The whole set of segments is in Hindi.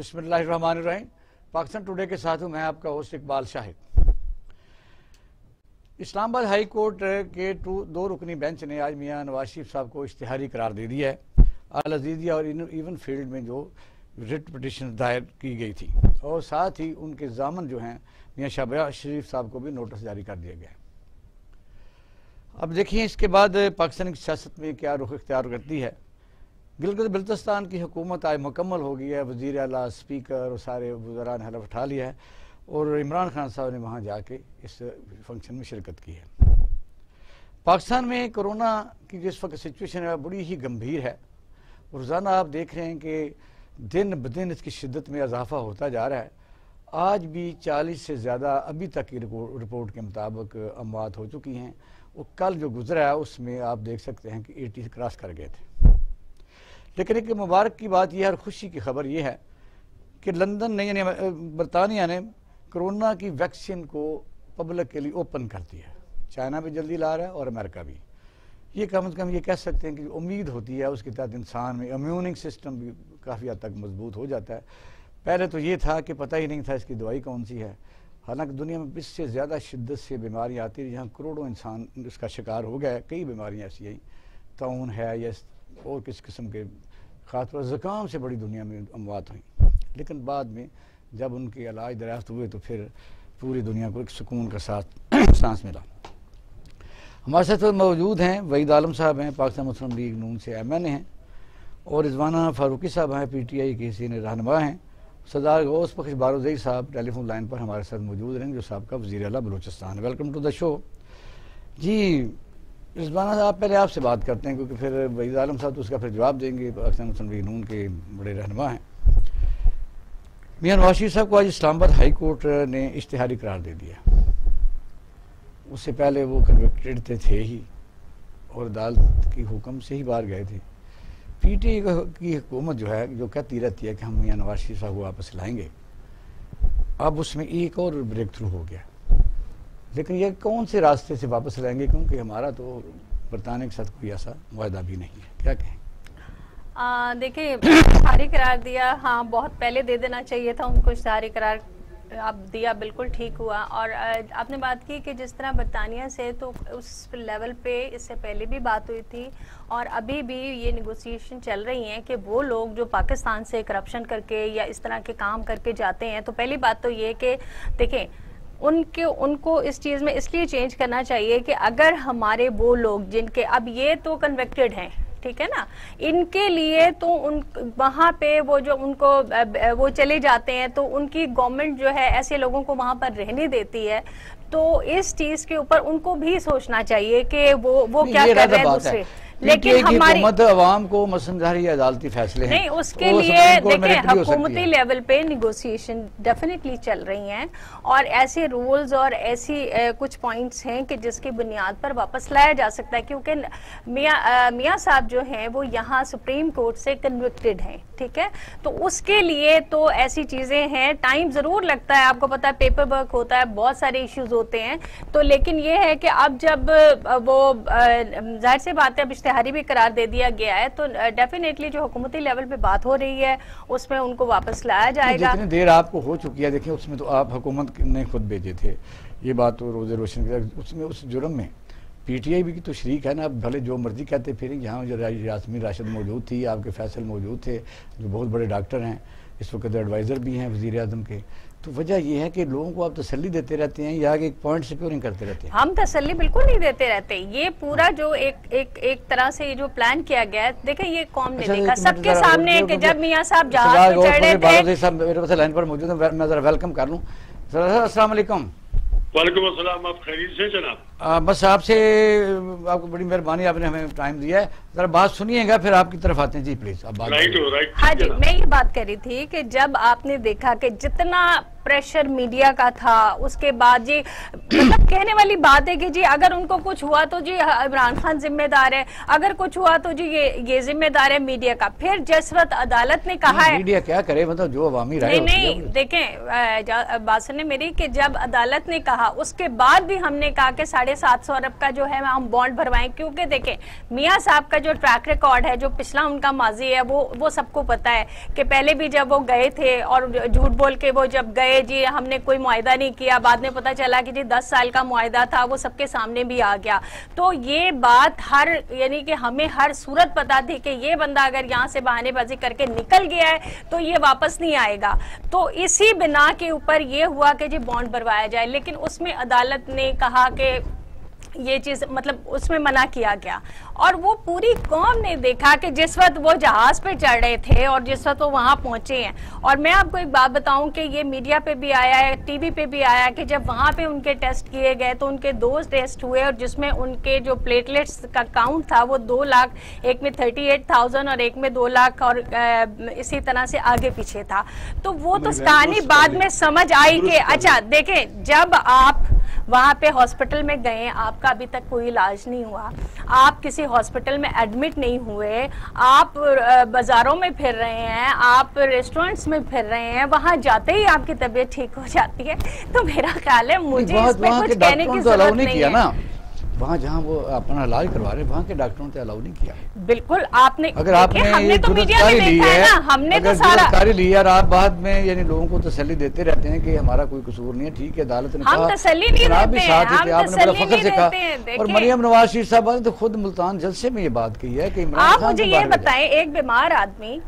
बिस्मिल्लाहिर्रहमानिर्रहीम। पाकिस्तान टुडे के साथ हूँ मैं आपका host Iqbal Shahid. Islamabad high court के दो रुकनी बेंच ने आज मियां नवाज शरीफ साहब को इश्तिहारी करार दे दिया है। अल अजीजिया और इवन फील्ड में जो रिट पिटिशन दायर की गई थी और साथ ही उनके जामन जो हैं मियां शहबाज शरीफ साहब को भी नोटिस जारी कर दिया गया है। अब देखिए इसके बाद पाकिस्तान की सियासत में क्या रुख इख्तियार करती है। गिलगित बल्तिस्तान की हुकूमत आज मुकम्मल हो गई है। वज़ीर आला, स्पीकर और सारे वज़रा ने हलफ उठा लिया है और इमरान खान साहब ने वहाँ जाके इस फंक्शन में शिरकत की है। पाकिस्तान में कोरोना की जिस वक्त सिचुएशन है बड़ी ही गंभीर है। रोज़ाना आप देख रहे हैं कि दिन ब दिन इसकी शिद्दत में इजाफा होता जा रहा है। आज भी 40 से ज़्यादा अभी तक की रिपोर्ट के मुताबिक अमवात हो चुकी हैं और कल जो गुजरा है उसमें आप देख सकते हैं कि 80 क्रॉस कर गए थे। लेकिन एक मुबारक की बात यह है और खुशी की खबर यह है कि लंदन ने यानी बरतानिया ने कोरोना की वैक्सीन को पब्लिक के लिए ओपन कर दिया है। चाइना भी जल्दी ला रहा है और अमेरिका भी। ये कम से कम ये कह सकते हैं कि उम्मीद होती है उसके तहत इंसान में इम्यूनिंग सिस्टम भी काफ़ी हद तक मजबूत हो जाता है। पहले तो ये था कि पता ही नहीं था इसकी दवाई कौन सी है। हालांकि दुनिया में इससे ज़्यादा शिद्दत से बीमारियाँ आती रही, जहाँ करोड़ों इंसान इसका शिकार हो गया है। कई बीमारियाँ ऐसी आई, ताउन है या और किस किस्म के, ख़ासतौर ज़ुकाम से बड़ी दुनिया में अमवात हुई। लेकिन बाद में जब उनके इलाज दरियाफ्त हुए तो फिर पूरी दुनिया को एक सुकून का साथ सांस मिला। हमारे साथ मौजूद हैं वहीद आलम साहब हैं, पाकिस्तान मुस्लिम लीग नून से MNA हैं, और रिजवाना फारूकी साहब हैं, PTI के सीनियर रहनुमा हैं। सरदार गौस बख्श बारोज़ई साहब टेलीफोन लाइन पर हमारे साथ मौजूद रहेंगे, जो साहब का वज़ीर आला Balochistan. Welcome to the show. जी रिजवाना साहब, पहले आपसे बात करते हैं क्योंकि फिर वहीद आलम साहब तो उसका फिर जवाब देंगे। पाकिस्तान मुस्लिम लीग नून के बड़े रहनुमा हैं। मियां नवाज शरीफ साहब को आज इस्लामाबाद हाई कोर्ट ने इश्तिहारी करार दे दिया। उससे पहले वो कन्विक्टेड थे ही और अदालत की हुक्म से ही बाहर गए थे। PTI की हुकूमत जो है जो कहती रहती है कि हम मियां नवाज शरीफ साहब को वापस लाएंगे, अब उसमें एक और ब्रेक थ्रू हो गया। लेकिन ये कौन से रास्ते से वापस लाएंगे, क्योंकि हमारा तो बरतानिया के साथ कोई ऐसा वायदा भी नहीं है। क्या कहें? देखिए इश्तिहारी करार दिया, हाँ बहुत पहले दे देना चाहिए था उनको इश्तिहारी करार। आप दिया, बिल्कुल ठीक हुआ। और आपने बात की कि जिस तरह बरतानिया से तो उस लेवल पे इससे पहले भी बात हुई थी और अभी भी ये नेगोशिएशन चल रही हैं कि वो लोग जो पाकिस्तान से करप्शन करके या इस तरह के काम करके जाते हैं, तो पहली बात तो ये कि देखें उनको इस चीज़ में इसलिए चेंज करना चाहिए कि अगर हमारे वो लोग जिनके अब ये तो कन्विक्टेड हैं, ठीक है ना, इनके लिए तो उन वहाँ पे वो जो उनको वो चले जाते हैं तो उनकी गवर्नमेंट जो है ऐसे लोगों को वहाँ पर रहने देती है। तो इस चीज़ के ऊपर उनको भी सोचना चाहिए कि वो क्या कर रहे हैं दूसरे। लेकिन हमारी अवाम को मसनदारी अदालती फैसले हैं, नहीं, उसके लिए देखिए हुकूमती लेवल पे निगोशिएशन डेफिनेटली चल रही हैं और ऐसे रूल्स और ऐसी कुछ पॉइंट्स हैं कि जिसकी बुनियाद पर वापस लाया जा सकता है, क्योंकि मियां साहब जो हैं वो यहाँ सुप्रीम कोर्ट से कन्विक्टेड हैं, ठीक है। तो उसके लिए तो ऐसी चीजें हैं, टाइम जरूर लगता है, आपको पता है पेपर वर्क होता है, बहुत सारे इश्यूज होते हैं। तो लेकिन ये है कि अब जब वो जाहिर सी बात है अब इश्तिहारी भी करार दे दिया गया है तो डेफिनेटली जो हुकूमती लेवल पे बात हो रही है उसमें उनको वापस लाया जाएगा। जितनी देर आपको हो चुकी है, देखिए उसमें तो आप हुकूमत ने खुद भेजे थे, ये बात तो रोज़े रोशन किया, उसमें उस जुर्म में PTI भी तो शरीक है ना। अब भले जो मर्जी कहते फिर, यहाँ जो यास्मीन राशिद मौजूद थी, आपके फैसल मौजूद थे जो बहुत बड़े डॉक्टर हैं, इस वक्त एडवाइज़र भी हैं वज़ीर आज़म के। तो वजह यह है कि लोगों को आप तसल्ली देते रहते हैं या एक पॉइंट सिक्योरिंग करते रहते हैं। हम तसल्ली बिल्कुल नहीं देते रहते। ये पूरा जो एक तरह से जो प्लान किया गया है, देखिए ये कौम ने देखा सबके सामने कि जब मियां साहब जहाज पे चढ़े थे। मेरे पास लाइन पर मौजूद है, मैं जरा वेलकम कर लूँ। अस्सलाम वालेकुम। वालेकुम अस्सलाम, आप खैरियत से जनाब? बस आपसे आपको बड़ी मेहरबानी, आपने हमें टाइम दिया है, जरा बात सुनिएगा फिर आपकी तरफ आते हैं। जी प्लीज आप बात। राइट। हाँ जी, मैं ये बात कर रही थी कि जब आपने देखा कि जितना प्रेशर मीडिया का था, उसके बाद जी मतलब कहने वाली बात है कि जी अगर उनको कुछ हुआ तो जी इमरान खान जिम्मेदार है, अगर कुछ हुआ तो जी ये जिम्मेदार है मीडिया का। फिर जिस वक्त अदालत ने कहा है मीडिया क्या करे, मतलब जो अवामी राय नहीं देखें बात सुनने मेरी, कि जब अदालत ने कहा उसके बाद भी हमने कहा कि 750 अरब का जो है हम बॉन्ड भरवाएं, क्योंकि देखें मियां साहब का जो ट्रैक रिकॉर्ड है, जो पिछला उनका माजी है, वो सबको पता है कि पहले भी जब वो गए थे और झूठ बोल के वो जब गए जी हमने कोई मुआहदा नहीं किया, बाद में पता चला कि जी 10 साल का मुआहदा था, वो सबके सामने भी आ गया। तो ये बात यानी कि हमें हर सूरत पता थी कि ये बंदा अगर यहाँ से बहानेबाजी करके निकल गया है तो ये वापस नहीं आएगा। तो इसी बिना के ऊपर ये हुआ कि जी बॉन्ड भरवाया जाए, लेकिन उसमें अदालत ने कहा कि ये चीज मतलब उसमें मना किया गया। और वो पूरी कौम ने देखा कि जिस वक्त वो जहाज पे चढ़ रहे थे और जिस वक्त वो वहां पहुंचे हैं, और मैं आपको एक बात बताऊं कि ये मीडिया पे भी आया है, टीवी पे भी आया कि जब वहां पे उनके टेस्ट किए गए तो उनके 2 टेस्ट हुए और जिसमें उनके जो प्लेटलेट्स का काउंट था वो 2 लाख, एक में 38,000 और एक में 2 लाख और इसी तरह से आगे पीछे था। तो वो तो कहानी बाद में समझ आई कि अच्छा देखें जब आप वहां पे हॉस्पिटल में गए, आपका अभी तक कोई इलाज नहीं हुआ, आप किसी हॉस्पिटल में एडमिट नहीं हुए, आप बाजारों में फिर रहे हैं, आप रेस्टोरेंट्स में फिर रहे हैं, वहां जाते ही आपकी तबीयत ठीक हो जाती है। तो मेरा ख्याल है मुझे इसमें कुछ कहने की जरूरत नहीं है ना। वहाँ जहाँ वो अपना इलाज करवा रहे वहाँ के डॉक्टरों ने अलाउ नहीं किया। बिल्कुल आपने अगर आपने हमने तो मीडिया में देखा है ना, हमने तो सारा ली और आप बाद में यानी लोगों को तसल्ली देते रहते हैं कि हमारा कोई कसूर नहीं है, ठीक है अदालत ने हम तसल्ली नहीं देते हैं, हम तसल्ली नहीं देते हैं। और मरियम नवाज शरीफ साहब ने तो खुद मुल्तान जलसे में ये बात कही है कि आप मुझे ये बताएं, एक बीमार आदमी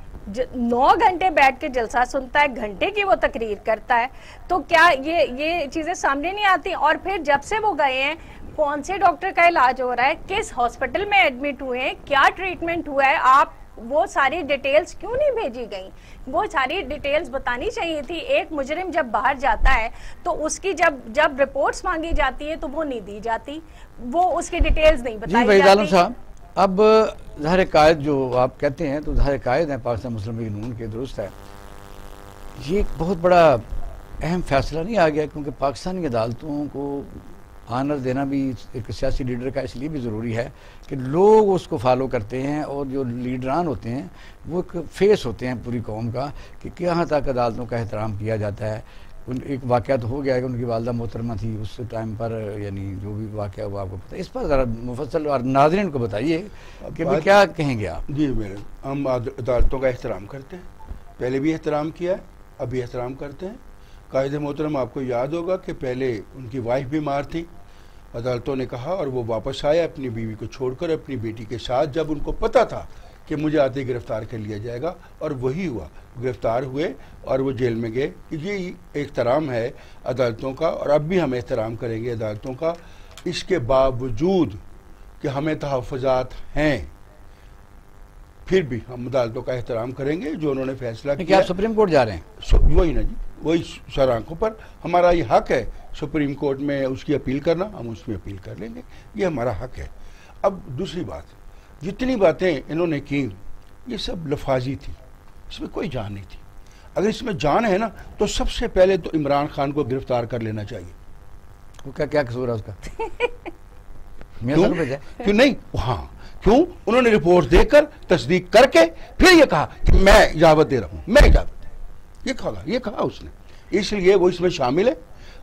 9 घंटे बैठ के जलसा सुनता है, घंटे की वो तकरीर करता है, तो क्या ये चीजें सामने नहीं आती? और फिर जब से वो गए हैं कौन से डॉक्टर का इलाज हो रहा है, किस हॉस्पिटल में एडमिट हुए हैं, क्या ट्रीटमेंट हुआ है, आप वो सारी डिटेल्स क्यों नहीं भेजी गई? वो सारी डिटेल्स बतानी चाहिए थी। एक मुजरिम जब बाहर जाता है तो उसकी जब रिपोर्ट्स मांगी जाती है तो वो नहीं दी जाती, वो उसकी डिटेल्स नहीं बताई जाती। साहब अब ज़ाहिर कायद जो आप कहते हैं तो ज़ाहिर कायद हैं पाकिस्तान मुस्लिम लीग नून के, दुरुस्त है, ये एक बहुत बड़ा अहम फैसला नहीं आ गया, क्योंकि पाकिस्तानी अदालतों को आनर देना भी एक सियासी लीडर का इसलिए भी ज़रूरी है कि लोग उसको फॉलो करते हैं और जो लीडरान होते हैं वो एक फेस होते हैं पूरी कौम का कि कहाँ तक अदालतों का एहतराम किया जाता है। एक वाक़या तो हो गया है कि उनकी वालदा मोहतरमा थी उस टाइम पर, यानी जो भी वाक़या हुआ आपको पता है, इस पर ज़रा मुफस्सल और नाज़रीन को बताइए कि भाई क्या कहेंगे आप? जी मेरे हम अदालतों का एहतराम करते हैं, पहले भी एहतराम किया है, अभी एहतराम करते हैं। कायदे मोहतरम आपको याद होगा कि पहले उनकी वाइफ बीमार थी, अदालतों ने कहा और वो वापस आए अपनी बीवी को छोड़कर अपनी बेटी के साथ, जब उनको पता था कि मुझे आते ही गिरफ्तार कर लिया जाएगा, और वही हुआ, गिरफ्तार हुए और वो जेल में गए। ये एहतराम है अदालतों का और अब भी हम एहतराम करेंगे अदालतों का, इसके बावजूद कि हमें तहफ़्फ़ुज़ात हैं फिर भी हम अदालतों का एहतराम करेंगे जो उन्होंने फैसला किया। आप सुप्रीम कोर्ट जा रहे हैं? वही ना जी, वही सर आंखों पर हमारा ये हक है सुप्रीम कोर्ट में उसकी अपील करना, हम उसमें अपील कर लेंगे, ये हमारा हक है। अब दूसरी बात, जितनी बातें इन्होंने की ये सब लफाजी थी, इसमें कोई जान नहीं थी। अगर इसमें जान है ना तो सबसे पहले तो इमरान खान को गिरफ्तार कर लेना चाहिए। वो क्या कसूर है उसका? क्यों नहीं? हाँ, क्यों? उन्होंने रिपोर्ट देकर तस्दीक करके फिर ये कहा कि मैं इजाजत दे रहा हूं, मैं इजाजत, ये कहा उसने, इसलिए वो इसमें शामिल है।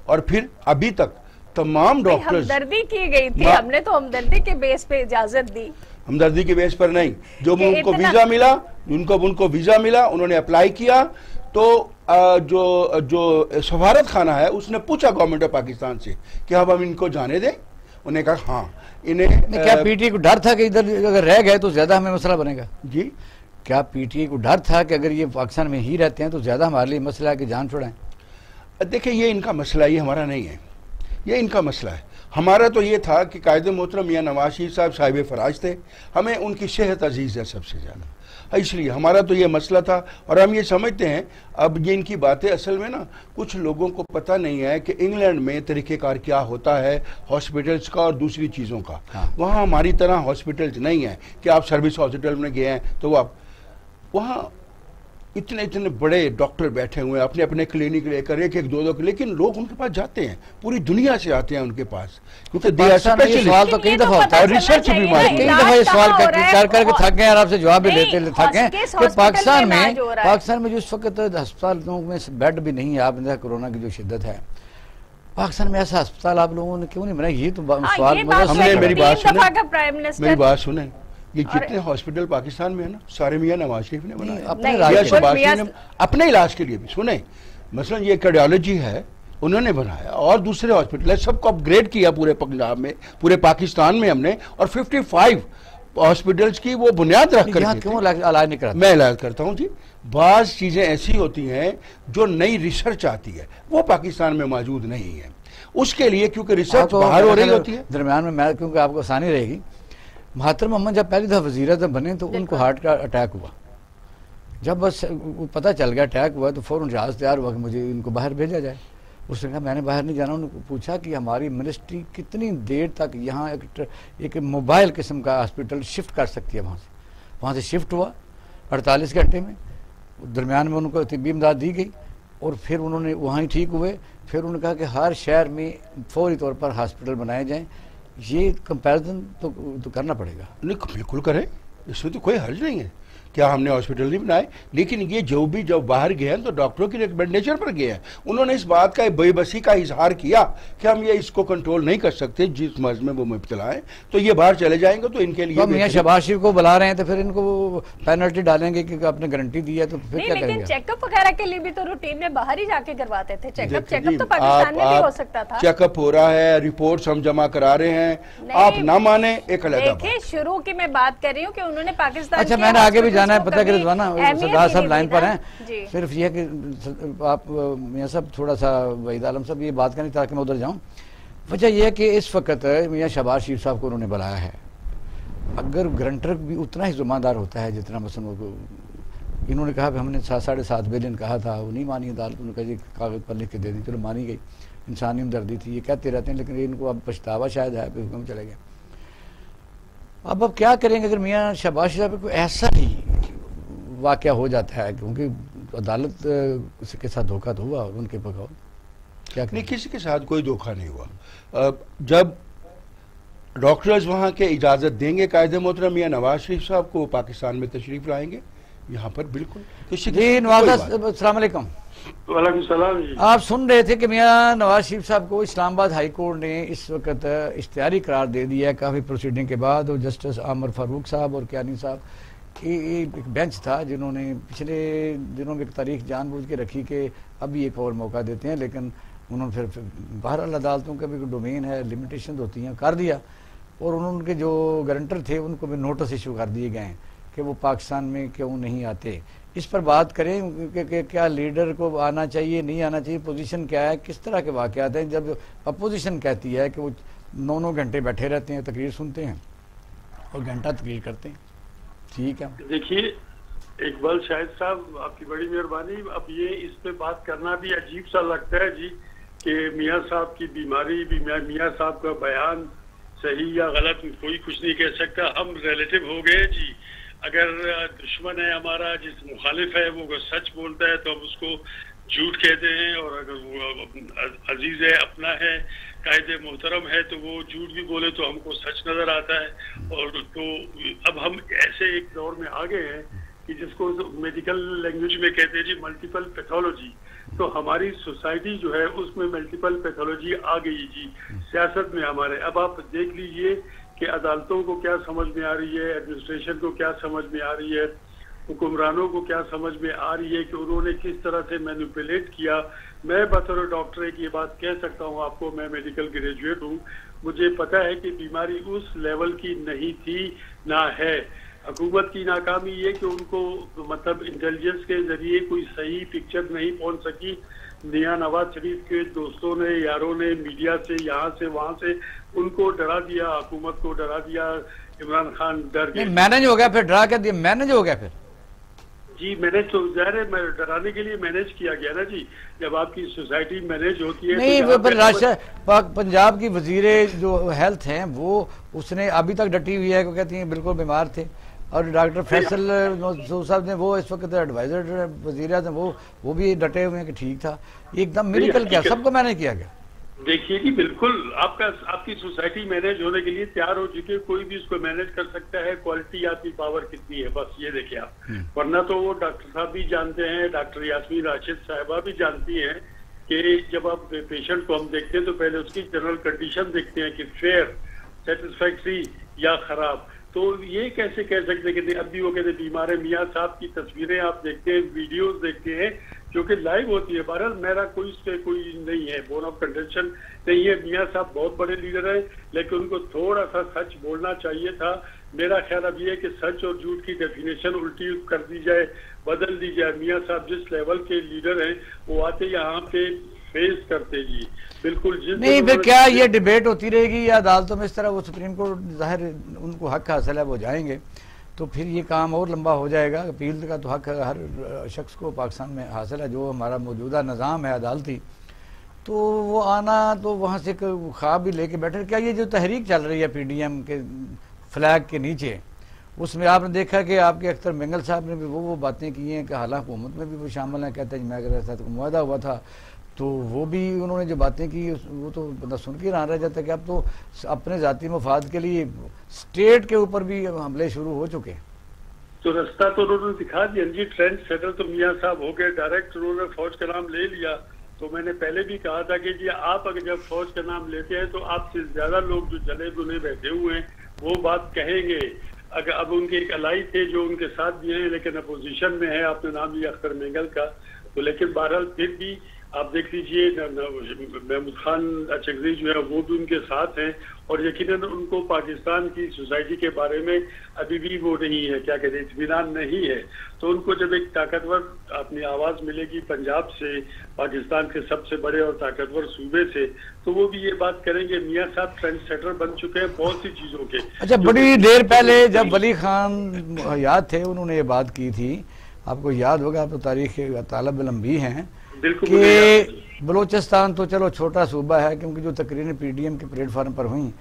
और फिर अभी तक तमाम डॉक्टर्स, हमदर्दी की गई थी, हमने तो हमदर्दी के बेस पे इजाजत दी, हमदर्दी के बेस पर नहीं। जो उनको वीजा मिला, उनको वीजा मिला, उन्होंने अप्लाई किया, तो जो सफारत खाना है उसने पूछा गवर्नमेंट ऑफ पाकिस्तान से कि अब हम इनको जाने दें। उन्हें कहा हाँ, इन्हें क्या पीटीआई को डर था कि इधर अगर रह गए तो ज्यादा हमें मसला बनेगा? जी, क्या पीटीआई को डर था कि अगर ये पाकिस्तान में ही रहते हैं तो ज्यादा हमारे लिए मसला है कि जान छुड़ाएं? देखिए, ये इनका मसला, ये हमारा नहीं है, ये इनका मसला है। हमारा तो ये था कि कायदे मोहतरम मियां नवाज शरीफ साहब साहिब फराज थे, हमें उनकी सेहत अजीज़ है सबसे ज़्यादा, इसलिए हमारा तो ये मसला था। और हम ये समझते हैं, अब ये इनकी बातें असल में ना कुछ लोगों को पता नहीं है कि इंग्लैंड में तरीक़ेकार क्या होता है हॉस्पिटल्स का और दूसरी चीज़ों का। हाँ। वहाँ हमारी तरह हॉस्पिटल्स नहीं है कि आप सर्विस हॉस्पिटल में गए हैं तो आप वहाँ इतने बड़े डॉक्टर बैठे हुए हैं, अपने अपने क्लिनिक लेकर, एक दो लेकिन लोग उनके पास जाते हैं, पूरी दुनिया से आते हैं उनके पास, क्योंकि सवाल तो कई दफा होता है, रिसर्च भी कई दफा ये सवाल करके थक गए और आपसे जवाब भी लेते थक गए कि पाकिस्तान में जो इस वक्त अस्पतालों में बेड भी नहीं है, आप कोरोना की जो शिद्दत है, पाकिस्तान में ऐसा अस्पताल आप लोगों ने क्यों नहीं बनाया? ये तो हाँ, सवाल ये मुझे बात हमने है। मेरी बात तीन दफा सुने, का प्राइम मिनिस्टर मेरी बात सुने, ये जितने हॉस्पिटल पाकिस्तान में है ना, सारे मियां नवाज शरीफ ने बनाए। अपने नहीं, राज्य मियां के- शहबाज मियां- शरीफ ने अपने इलाज के लिए भी, सुने, मसलन ये कार्डियोलॉजी है, उन्होंने बनाया, और दूसरे हॉस्पिटल है, सबको अपग्रेड किया पूरे पंजाब में, पूरे पाकिस्तान में हमने, और 55 हॉस्पिटल्स की वो बुनियाद रख कर यहाँ दी क्यों थी। इलाज नहीं कराते? मैं इलाज करता हूँ जी। बाज चीजें ऐसी होती हैं जो नई रिसर्च आती है, वो पाकिस्तान में मौजूद नहीं है। उसके लिए क्योंकि रिसर्च आपको बाहर हो रही होती है। दरमियान में मैं, क्योंकि आपको आसानी रहेगी, महातिर मोहम्मद जब पहली दफा वजीर आज़म बने तो उनको हार्ट का अटैक हुआ। जब बस वो पता चल गया अटैक हुआ तो फ़ौरन जहाज़ तैयार हुआ कि मुझे इनको बाहर भेजा जाए। उसने कहा मैंने बाहर नहीं जाना। उन्होंने पूछा कि हमारी मिनिस्ट्री कितनी देर तक यहाँ एक मोबाइल किस्म का हॉस्पिटल शिफ्ट कर सकती है वहाँ से शिफ्ट हुआ 48 घंटे में। दरमियान में उनको तिब्बी इमदाद दी गई और फिर उन्होंने वहाँ ही ठीक हुए। फिर उन्होंने कहा कि हर शहर में फौरी तौर पर हॉस्पिटल बनाए जाएँ। ये कंपैरिजन तो करना पड़ेगा। नहीं, बिल्कुल करें, इसमें तो कोई हर्ज नहीं है। क्या हमने हॉस्पिटल नहीं बनाए? लेकिन ये जो भी जब बाहर गए हैं तो डॉक्टरों की रिकमेंडेशन पर गए हैं। उन्होंने इस बात का बेबसी का इजहार किया कि हम ये इसको कंट्रोल नहीं कर सकते, जिस मर्ज में वो मुब्तला हैं, तो ये बाहर चले जाएंगे तो इनके लिए तो मियां शहबाज शरीफ को बुला रहे हैं तो फिर इनको पेनल्टी डालेंगे क्योंकि आपने गारंटी दी है, तो फिर नहीं, क्या लेकिन करेंगे? चेकअप वगैरह के लिए भी तो रूटीन में बाहर ही जाके करवाते थे। चेकअप देखिए चेकअप जी, तो पाकिस्तान में भी हो सकता था। चेकअप हो रहा है, रिपोर्ट्स हम जमा करा रहे हैं, आप नहीं, ना माने एक अलग बात। देखिए शुरू की मैं बात कर रही हूँ कि उन्होंने पाकिस्तान अच्छा, के मैंने आगे भी हॉस्पिटल्स जाना है, को पता कभी कि रिजवाना अहमियत सरदार ही साहब नहीं लाइन दी पर ना। हैं। जी। सिर्फ ये कि आप मियां साहब थोड़ा सा वहीद आलम साहब ये बात करें ताकि मैं उधर जाऊं। वजह यह है कि इस वक्त मियां शहबाज शरीफ साहब को उन्होंने बुलाया है। अगर ग्रंटर भी उतना ही जुम्मेदार होता है जितना मसलन वो, इन्होंने कहा कि हमने 7.5 बिलियन कहा था, वो नहीं मानी अदालत। उन्होंने कहा जी कागज़ पर लिख के दे दी, चलो मानी गई, इंसानी हमदर्दी थी, ये कहते रहते हैं, लेकिन इनको अब पछतावा शायद है, फिर हुक्म चले गए। अब क्या करेंगे अगर मियां शहबाज शरीफ साहब को ऐसा ही वाक़या हो जाता है, क्योंकि अदालत के साथ धोखा तो हुआ उनके बगौर, क्या नहीं, करें? किसी के साथ कोई धोखा नहीं हुआ। जब डॉक्टर्स वहाँ के इजाज़त देंगे कायदे मोहतरम मियां नवाज शरीफ साहब को, पाकिस्तान में तशरीफ लाएंगे, यहाँ पर बिल्कुल किसी जी की नवाज कोई साहब, बात अस्सलाम वालेकुम। वालेकुम सलाम जी। आप सुन रहे थे कि मियां नवाज शरीफ साहब को इस्लामाबाद हाई कोर्ट ने इस वक्त इख्तियारी करार दे दिया है काफ़ी प्रोसीडिंग के बाद। और जस्टिस आमर फारूक साहब और क्यानी साहब ये एक बेंच था जिन्होंने पिछले दिनों में एक तारीख जानबूझ के रखी कि अभी एक और मौका देते हैं, लेकिन उन्होंने फिर बहरहाल अदालतों का भी डोमेन है, लिमिटेशन होती हैं, कर दिया। और उनके जो गारंटर थे उनको भी नोटिस इशू कर दिए गए हैं कि वो पाकिस्तान में क्यों नहीं आते। इस पर बात करें कि क्या लीडर को आना चाहिए, नहीं आना चाहिए, पोजीशन क्या है, किस तरह के वाक़यात हैं जब अपोजिशन कहती है कि वो 9-9 घंटे बैठे रहते हैं, तकरीर सुनते हैं और घंटा तकरीर करते हैं। ठीक है, देखिए इकबाल शाहिद साहब, आपकी बड़ी मेहरबानी। अब ये इस पे बात करना भी अजीब सा लगता है जी कि मियां साहब की बीमारी, मियां साहब का बयान सही या गलत कोई कुछ नहीं कह सकता। हम रिलेटिव हो गए जी। अगर दुश्मन है हमारा, जिस मुखालिफ है, वो अगर सच बोलता है तो हम उसको झूठ कहते हैं, और अगर वो अजीज है, अपना है, कायदे मोहतरम है, तो वो झूठ भी बोले तो हमको सच नजर आता है। और तो अब हम ऐसे एक दौर में आ गए हैं कि जिसको मेडिकल लैंग्वेज में कहते हैं जी मल्टीपल पैथोलॉजी। तो हमारी सोसाइटी जो है उसमें मल्टीपल पैथोलॉजी आ गई जी, सियासत में हमारे। अब आप देख लीजिए कि अदालतों को क्या समझ में आ रही है, एडमिनिस्ट्रेशन को क्या समझ में आ रही है, हुक्मरानों को क्या समझ में आ रही है कि उन्होंने किस तरह से मैनिपुलेट किया। मैं बतौर डॉक्टर एक ये बात कह सकता हूँ आपको, मैं मेडिकल ग्रेजुएट हूँ, मुझे पता है कि बीमारी उस लेवल की नहीं थी ना है। हुकूमत की नाकामी ये कि उनको मतलब इंटेलिजेंस के जरिए कोई सही पिक्चर नहीं पहुंच सकी। मियां नवाज शरीफ के दोस्तों ने, यारों ने, मीडिया से, यहाँ से वहाँ से उनको डरा दिया, हुकूमत को डरा दिया। इमरान खान डर गए। मैनेज हो गया, फिर डरा के दिया, मैनेज हो गया फिर जी। मैनेज तो ज़ाहिर है डराने के लिए मैनेज किया गया ना जी। जब आपकी सोसाइटी मैनेज होती है नहीं, तो पर पंजाब की वजीरे जो हेल्थ हैं वो उसने अभी तक डटी हुई है, कहती हैं बिल्कुल बीमार थे। और डॉक्टर फैसल साहब ने, वो इस वक्त एडवाइजर वजीर आज़म, वो भी डटे हुए हैं कि ठीक था। एकदम मिरेकल क्या, सबको मैनेज किया गया। देखिए जी, बिल्कुल आपकी सोसाइटी मैनेज होने के लिए तैयार हो चुकी है, कोई भी उसको मैनेज कर सकता है। क्वालिटी आपकी पावर कितनी है, बस ये देखिए आप। वरना तो वो डॉक्टर साहब भी जानते हैं, डॉक्टर यास्मीन राशिद साहिबा भी जानती हैं कि जब आप पेशेंट को हम देखते हैं तो पहले उसकी जनरल कंडीशन देखते हैं कि फेयर, सेटिस्फैक्ट्री या खराब। तो ये कैसे कह सकते हैं कि अब भी वो कहते बीमार है? मियाँ साहब की तस्वीरें आप देखते हैं, वीडियोस देखते हैं जो कि लाइव होती है। बहरहाल मेरा कोई नहीं है, बोन ऑफ कंटेंशन नहीं है। मियाँ साहब बहुत बड़े लीडर हैं, लेकिन उनको थोड़ा सा सच बोलना चाहिए था। मेरा ख्याल अब ये है कि सच और झूठ की डेफिनेशन उल्टी कर दी जाए, बदल दी जाए। मियाँ साहब जिस लेवल के लीडर हैं वो आते यहाँ पे फेस करते जी, बिल्कुल जिस नहीं फिर क्या ये डिबेट होती रहेगी या अदालतों में इस तरह? वो सुप्रीम कोर्ट जाहिर उनको हक हासिल है, वो जाएंगे तो फिर ये काम और लंबा हो जाएगा। अपील का तो हक हर शख्स को पाकिस्तान में हासिल है। जो हमारा मौजूदा निज़ाम है अदालती, तो वो आना तो वहाँ से ख्वाब भी लेके बैठे। क्या ये जो तहरीक चल रही है PDM के फ्लैग के नीचे, उसमें आपने देखा कि आपके अख्तर मेंगल साहब ने भी वो बातें की हैं कि हालांकि हुकूमत में भी वो शामिल हैं। कहते हैं मैं अगर ऐसा तो मुआहदा हुआ था, तो वो भी उन्होंने जो बातें की वो तो बंदा सुन के रह जाता है कि अब तो अपने ज़ाती मफाद के लिए स्टेट के ऊपर भी हमले शुरू हो चुके हैं। तो रास्ता तो उन्होंने दिखा दिया जी। ट्रेंड सेटर तो मियाँ साहब हो गए, डायरेक्ट उन्होंने फौज का नाम ले लिया। तो मैंने पहले भी कहा था कि जी आप अगर जब फौज का नाम लेते हैं तो आपसे ज्यादा लोग जो जले बुने बैठे हुए हैं वो बात कहेंगे। अगर अब उनके एक अलाई थे जो उनके साथ भी हैं, लेकिन अपोजिशन में है, आपने नाम लिया अख्तर मेंगल का, तो लेकिन बहरहाल फिर भी आप देख लीजिए महमूद खान चकजी जो है वो भी उनके साथ हैं। और यकीनन उनको पाकिस्तान की सोसाइटी के बारे में अभी भी वो नहीं है, क्या कहते हैं, इत्मीनान नहीं है। तो उनको जब एक ताकतवर अपनी आवाज मिलेगी पंजाब से, पाकिस्तान के सबसे बड़े और ताकतवर सूबे से, तो वो भी ये बात करेंगे। मियाँ साहब ट्रेंड सेटर बन चुके हैं बहुत सी चीजों के। अच्छा, बड़ी देर पहले जब वली खान याद थे उन्होंने ये बात की थी, आपको याद होगा, आप तो तारीख तालब इल्म भी हैं कि बलूचिस्तान तो चलो छोटा सूबा है क्योंकि जो तकरीरें PDM के प्लेटफार्म पर हुई,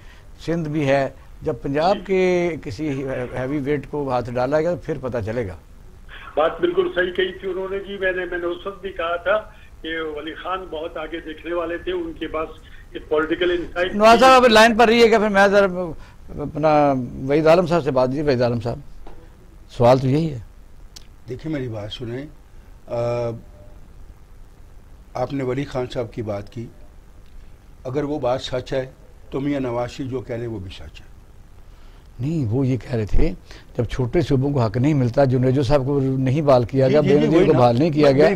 सिंध भी है, जब पंजाब के किसी हैवी वेट को हाथ डाला गया तो फिर पता चलेगा। बात बिल्कुल सही कही थी उन्होंने जी। मैंने उस वक्त भी कहा था कि वली खान बहुत आगे देखने वाले थे, उनके पास पॉलिटिकल इनसाइट। नवाज साहब अब लाइन पर रहिएगा, फिर मैं जरा अपना वहीद आलम साहब से बात कीजिए। वहीद आलम साहब, सवाल तो यही है। देखिए मेरी बात सुने, आपने वली खान साहब की बात की, अगर वो बात सच है तो मियाँ नवाज शरीफ जो कह रहे हैं वो भी सच है। नहीं, वो ये कह रहे थे जब छोटे सूबों को हक नहीं मिलता, जुनेजो साहब को नहीं बहाल किया गया, बेनजीर को बहाल नहीं किया गया,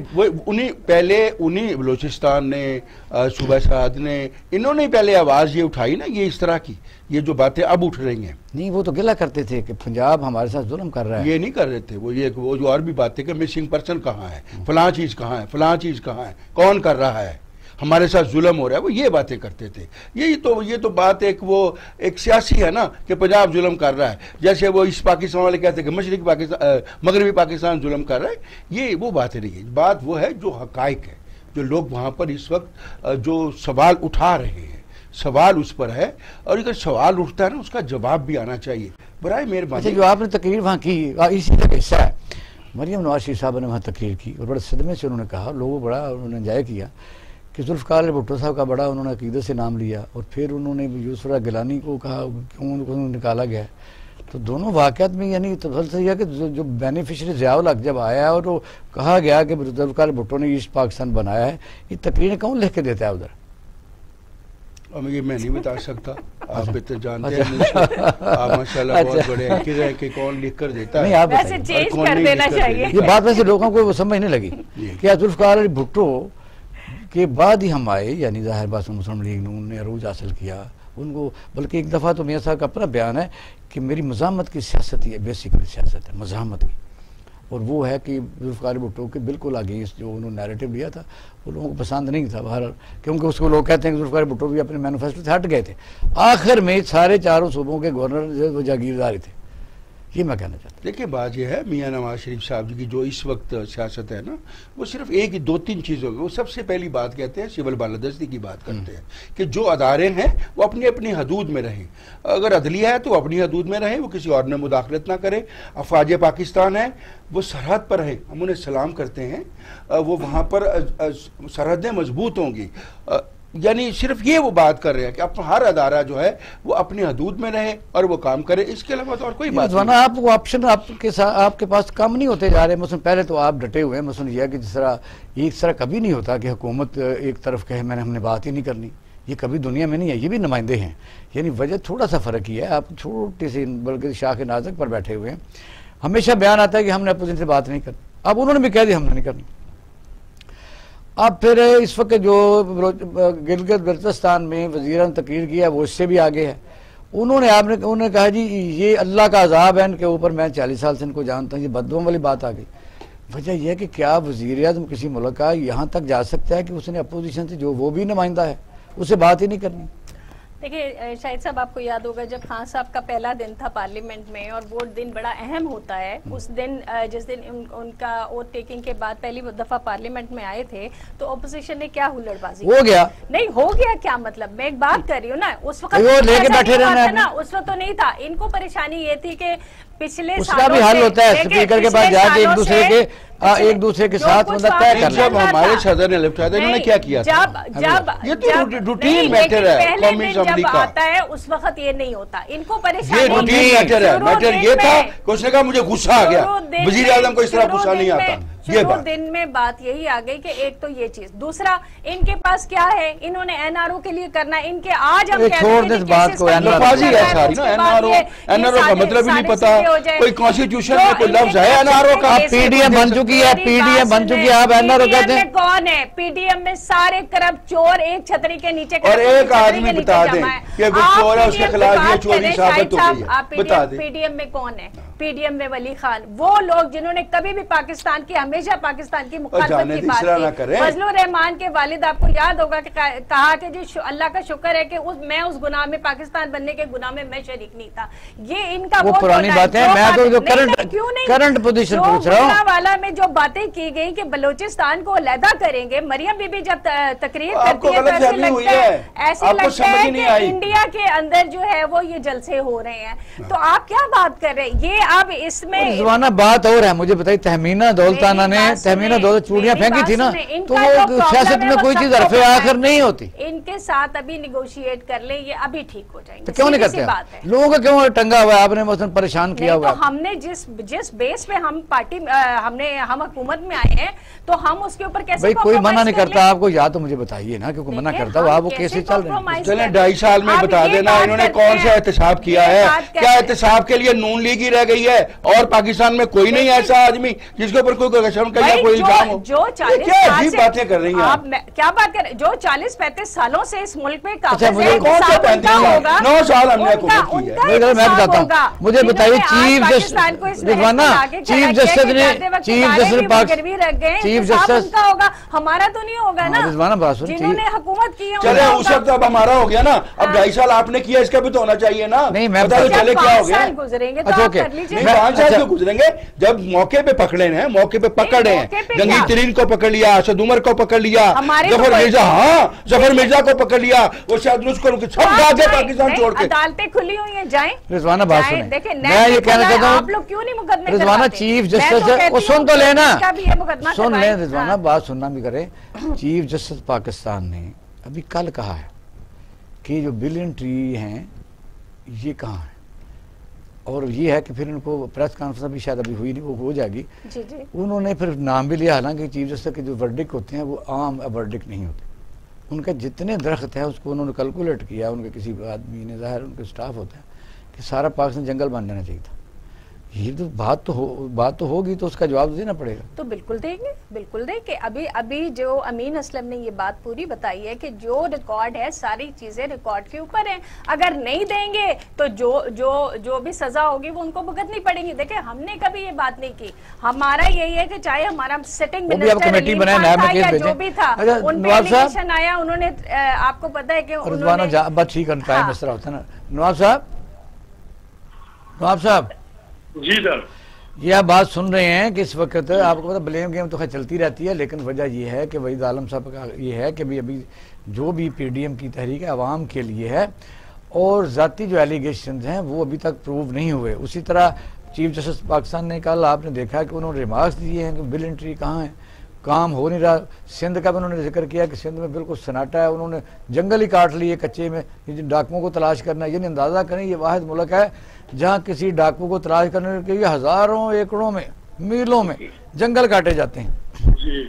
उन्हीं बलूचिस्तान ने, सूबा साद ने, इन्होंने पहले आवाज़ ये उठाई ना, ये इस तरह की ये जो बातें अब उठ रही हैं। नहीं, वो तो गिला करते थे कि पंजाब हमारे साथ जुल्म कर रहा है। ये नहीं कर रहे थे, वो जो और भी बातें कि मिसिंग पर्सन कहाँ है, फलां चीज़ कहाँ है, फलां चीज़ कहाँ है, कौन कर रहा है, हमारे साथ जुल्म हो रहा है, वो ये बातें करते थे। ये तो बात एक सियासी है ना कि पंजाब जुल्म कर रहा है, जैसे वो इस पाकिस्तान वाले कहते हैं कि मशरक़ी पाकिस्तान, मगरबी पाकिस्तान जुल्म कर रहा है। ये वो बातें नहीं है। बात वो है जो हक़ाइक़ है, जो लोग वहाँ पर इस वक्त जो सवाल उठा रहे हैं, सवाल उस पर है, और अगर सवाल उठता है ना उसका जवाब भी आना चाहिए। बराए मेहरबानी। अच्छा, जो आपने तकरीर वहाँ की, इसी का हिस्सा है, मरियम नवाज शरीफ साहब ने वहाँ तकरीर की और बड़े सदमे से उन्होंने कहा, लोगों बड़ा उन्होंने एंजॉय किया कि जुल्फ़िकार अली भुट्टो साहब का बड़ा उन्होंने अकीदत से नाम लिया, और फिर उन्होंने यूसुफ गिलानी को कहा क्यों उनको निकाला गया। तो दोनों वाक़यात में यानी तसल्सल यह है कि जो बेनिफिशरी ज़ियाउल हक जब आया और वो कहा गया कि जुल्फ़िकार अली भुट्टो ने ईस्ट पाकिस्तान बनाया है, ये तकरीरें कौन लिख के देता है उधर? अब ये मैं नहीं बता सकता, आप तो जानते हैं आप माशाल्लाह बहुत बड़े एक्टर हैं कि कौन लिख कर देता है। नहीं, आप वैसे चेंज कर देना चाहिए। ये बात वैसे लोगों को वो समझ नहीं लगी कि जुल्फ़िकार अली भुट्टो के बाद ही हम आए, यानी ज़ाहिर बात मुस्लिम लीग ने अरूज हासिल किया उनको। बल्कि एक दफ़ा तो मियाँ साहब का अपना बयान है कि मेरी मज़ामत की सियासत ही है, बेसिकली सियासत है मज़ामत की, और वो है कि जुल्फ़िकार भुट्टो के बिल्कुल अगेंस्ट जो उन्होंने नैरेटिव लिया था वो लोगों को पसंद नहीं था बहरहाल, क्योंकि उसको लोग कहते हैं कि जुल्फ़िकार भुट्टो भी अपने मैनिफेस्टो से हट गए थे। आखिर में सारे चारों सूबों के गवर्नर वो जागीरदार थे, ये मैं कहना चाहता हूँ। देखिए बात यह है, मियाँ नवाज शरीफ साहब जी की जो इस वक्त सियासत है ना, वो सिर्फ एक ही दो तीन चीज़ों की, वो सबसे पहली बात कहते हैं सिविल बालादस्ती की बात करते हैं कि जो अदारे हैं वो अपनी अपनी हदूद में रहें। अगर अदलिया है तो अपनी हदूद में रहें, वो किसी और में मुदाखलत ना करें। अफवाज पाकिस्तान है वो सरहद पर रहें, हम उन्हें सलाम करते हैं, वो वहाँ पर सरहदें मजबूत होंगी। यानी सिर्फ ये वो बात कर रहे हैं कि अब हर अदारा जो है वो अपनी हदूद में रहे और वो काम करे, इसके अलावा तो और कोई बात नहीं। आप वो ऑप्शन आपके पास कम नहीं होते जा रहे। मसलन पहले तो आप डटे हुए हैं, मसलन यह कि जिस तरह एक तरह कभी नहीं होता कि हुकूमत एक तरफ कहे हमने बात ही नहीं करनी, ये कभी दुनिया में नहीं है, ये भी नुमाइंदे हैं। यानी वजह थोड़ा सा फ़र्क ही है, आप छोटी सी बल्कि शाख नाज़क पर बैठे हुए हैं। हमेशा बयान आता है कि हमने अपोजिशन से बात नहीं करनी, अब उन्होंने भी कह दिया हमने नहीं करनी। अब फिर इस वक्त जो गिलगित बल्तिस्तान में वज़ीर ने तकरीर किया वो इससे भी आगे है। उन्होंने कहा जी ये अल्लाह का अजाब है इनके ऊपर, मैं 40 साल से इनको जानता हूँ, ये बद्दुओं वाली बात आ गई। वजह यह है कि क्या वज़ीर-ए-आज़म किसी मुल्क का यहाँ तक जा सकता है कि उसने अपोजिशन से जो वो भी नुमाइंदा है उससे बात ही नहीं करनी। देखिए शाहिद साहब, आपको याद होगा जब खान साहब का पहला दिन था पार्लियामेंट में, और वो दिन बड़ा अहम होता है उस दिन, जिस दिन उनका ओथ टेकिंग के बाद पहली दफा पार्लियामेंट में आए थे, तो ऑपोजिशन ने क्या हुल्लड़बाजी हो गया। नहीं हो गया क्या मतलब, मैं एक बात कर रही हूँ ना, उस वक्त लेके बैठे रहना ना, उस वक्त तो नहीं था। इनको परेशानी ये थी कि पिछले उसका भी हल होता है, स्पीकर के पास जाके एक दूसरे के साथ मतलब तय कर। जब हमारे सदर ने लिफ्ट आया इन्होंने क्या किया? जब ये तो रूटीन मैटर है कौमी असेंबली का, आता है उस वक्त ये नहीं होता, इनको परेशानी। ये रूटीन मैटर है। मैटर ये था कि उसने कहा मुझे गुस्सा आ गया, वजीर आजम को इस तरह गुस्सा नहीं आता। ये दिन में बात यही आ गई कि एक तो ये चीज, दूसरा इनके पास क्या है, इन्होंने एनआरओ के लिए करना है, इनके आज हम एनआरओ का मतलब ही नहीं पता, कोई कॉन्स्टिट्यूशन में कोई लफ्ज है एनआरओ का? पीडीएम बन चुकी है, पीडीएम बन चुकी है, आप एनआरओ कहते हैं। कौन है पीडीएम में? सारे करप्ट चोर एक छतरी के नीचे, और एक आदमी बता दें कि चोर है उसके खिलाफ ये चोरी साबित हो गई है, बता दें। पीडीएम में कौन है? पीडीएम में वली खान, वो लोग जिन्होंने कभी भी पाकिस्तान की, हमेशा पाकिस्तान की मुखालफत की बात की। फजलुर रहमान के वालिद, आपको याद होगा कि कहा कि जी अल्लाह का शुक्र है कि मैं उस गुनाह में, पाकिस्तान बनने के गुनाह में मैं शरीक नहीं था। ये इनका वो पुरानी बात है। मैं तो जो करंट पोजीशन पूछ रहा हूँ वाला में जो बातें की गई कि बलोचिस्तान को अलहदा करेंगे, मरियम बीबी जब तकरीर करती है तो ऐसे लगता है कि इंडिया के अंदर जो है वो ये जलसे हो रहे हैं। तो आप क्या बात कर रहे हैं? ये अब इसमें जमाना बात और है। मुझे बताइए, तहमीना दौलताना ने दौलत चूड़ियां फेंकी थी ना, तो वो सियासत में कोई चीज हरफे आखिर नहीं होती। इनके साथ अभी निगोशिएट कर ले, ये अभी ठीक हो जाएंगे। तो क्यों नहीं करते हैं लोगों का? क्यों टंगा हुआ है आपने, मसलन परेशान किया हुआ? तो हमने जिस बेस पे हम पार्टी हम हुकूमत में आए हैं, तो हम उसके ऊपर कैसे? भाई कोई मना नहीं करता आपको, या तो मुझे बताइए ना, क्योंकि मना करता हो आप, वो कैसे चल रहे हैं? चले 2.5 साल में बता देना इन्होंने कौन सा एहतसाब किया है? क्या एहतसाब के लिए नून लीग ही रह गई है और पाकिस्तान में कोई नहीं ऐसा आदमी जिसके ऊपर कोई कसम का या कोई इल्जाम हो? जो 40 क्या अजीब बातें कर रही हैं आप? क्या बात कर रहे? जो 40-35 सालों से इस मुल्क में अच्छा, मुझे कौन से 9 साल हमने हुकूमत की है। मैं बताता हूँ, मुझे बताइए chief justice Rizwana, chief justice ने चीफ जस्टिस का होगा, हमारा तो नहीं होगा ना रिजवाना। बात सुन, जिन्होंने हुकूमत की है चले उस वक्त अब हमारा हो गया ना, अब 2.5 साल आपने किया, इसका भी तो होना चाहिए ना। नहीं मैं चले क्या हो गया? गुजरेंगे तो अच्छा, आप कर लीजिए। 5 साल क्यों गुजरेंगे? जब मौके पे पकड़े हैं, मौके पे पकड़े हैं, जंगीर तरीन को पकड़ लिया, असद उमर को पकड़ लिया, जफर मिर्जा, हाँ जफर मिर्जा को पकड़ लिया, वो शायद उसको सब भागे पाकिस्तान छोड़ के। अदालतें खुली हुई हैं, जाएं रिजवाना। बात सुने, मैं ये कहना चाहता हूँ, आप लोग क्यों नहीं मुकदमे रिजवाना चीफ जस्टिस है, वो सुन तो लेना, सुन ले करवाएं। रिजवाना, बात सुनना भी करे। चीफ जस्टिस पाकिस्तान ने अभी कल कहा है कि जो बिलियन ट्री हैं ये कहाँ है, और ये है कि फिर इनको प्रेस कॉन्फ्रेंस भी शायद अभी हुई नहीं, वो हो जाएगी। जी जी। उन्होंने फिर नाम भी लिया, हालांकि चीफ जस्टिस के जो वर्डिक होते हैं वो आम वर्डिक नहीं होते। उनके जितने दरख्त हैं उसको उन्होंने कैलकुलेट किया, उनके किसी आदमी ने, ज़ाहिर उनके स्टाफ होता है कि सारा पाकिस्तान जंगल बन जाना चाहिए था। ये तो बात तो होगी, तो उसका जवाब देना पड़ेगा। तो बिल्कुल देंगे, बिल्कुल देंगे। अभी जो अमीन असलम ने ये बात पूरी बताई है कि जो रिकॉर्ड है सारी चीजें रिकॉर्ड के ऊपर हैं, अगर नहीं देंगे तो जो भी सजा होगी वो उनको भुगतनी पड़ेगी। देखिए हमने कभी ये बात नहीं की, हमारा यही है कि चाहे हमारा सिटिंग मिनिस्टर कमेटी बनाए जो भी था, उन पे एलिगेशन आया, उन्होंने आपको पता है कि उन्होंने बात ठीक होता है ना। नवाब साहब जी सर, ये आप बात सुन रहे हैं कि इस वक्त आपको पता ब्लेम गेम तो खैर चलती रहती है, लेकिन वजह यह है कि वहीद आलम साहब का ये है कि अभी जो भी पीडीएम की तहरीक आवाम के लिए है और ज़ाती जो एलिगेशन हैं वो अभी तक प्रूव नहीं हुए। उसी तरह चीफ जस्टिस पाकिस्तान ने कल आपने देखा कि उन्होंने रिमार्क्स दिए हैं कि बिलियन ट्री कहाँ है, काम हो नहीं रहा। सिंध का भी उन्होंने जिक्र किया कि सिंध में बिल्कुल सन्नाटा है, उन्होंने जंगल ही काट लिए कच्चे में, जिन डाकुओं को तलाश करना। यानी अंदाज़ा करें ये वाहिद मुल्क है जहाँ किसी डाकू को तलाश करने के लिए हज़ारों एकड़ों में, मीलों में जंगल काटे जाते हैं। जी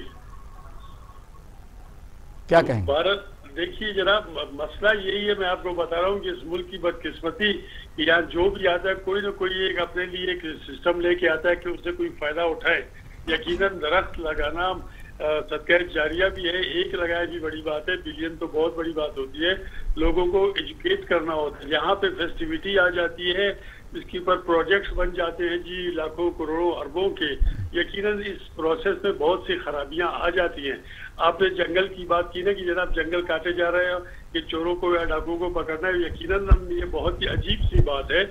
क्या कहेंगे? भारत, देखिए जनाब, मसला यही है, मैं आपको बता रहा हूँ कि इस मुल्क की बदकिस्मती कि यहाँ जो भी आता है कोई ना कोई एक अपने लिए एक सिस्टम लेके आता है कि उससे कोई फायदा उठाए। यकीनन दरख्त लगाना सदका जारिया भी है, एक लगाए भी बड़ी बात है, बिलियन तो बहुत बड़ी बात होती है। लोगों को एजुकेट करना होता है, यहाँ पे फेस्टिविटी आ जाती है, इसके ऊपर प्रोजेक्ट्स बन जाते हैं जी लाखों करोड़ों अरबों के। यकीनन इस प्रोसेस में बहुत सी खराबियां आ जाती हैं। आपने जंगल की बात की ना कि जनाब जंगल काटे जा रहे हैं कि चोरों को या डाकुओं को पकड़ना है, यकीनन ये बहुत ही अजीब सी बात है।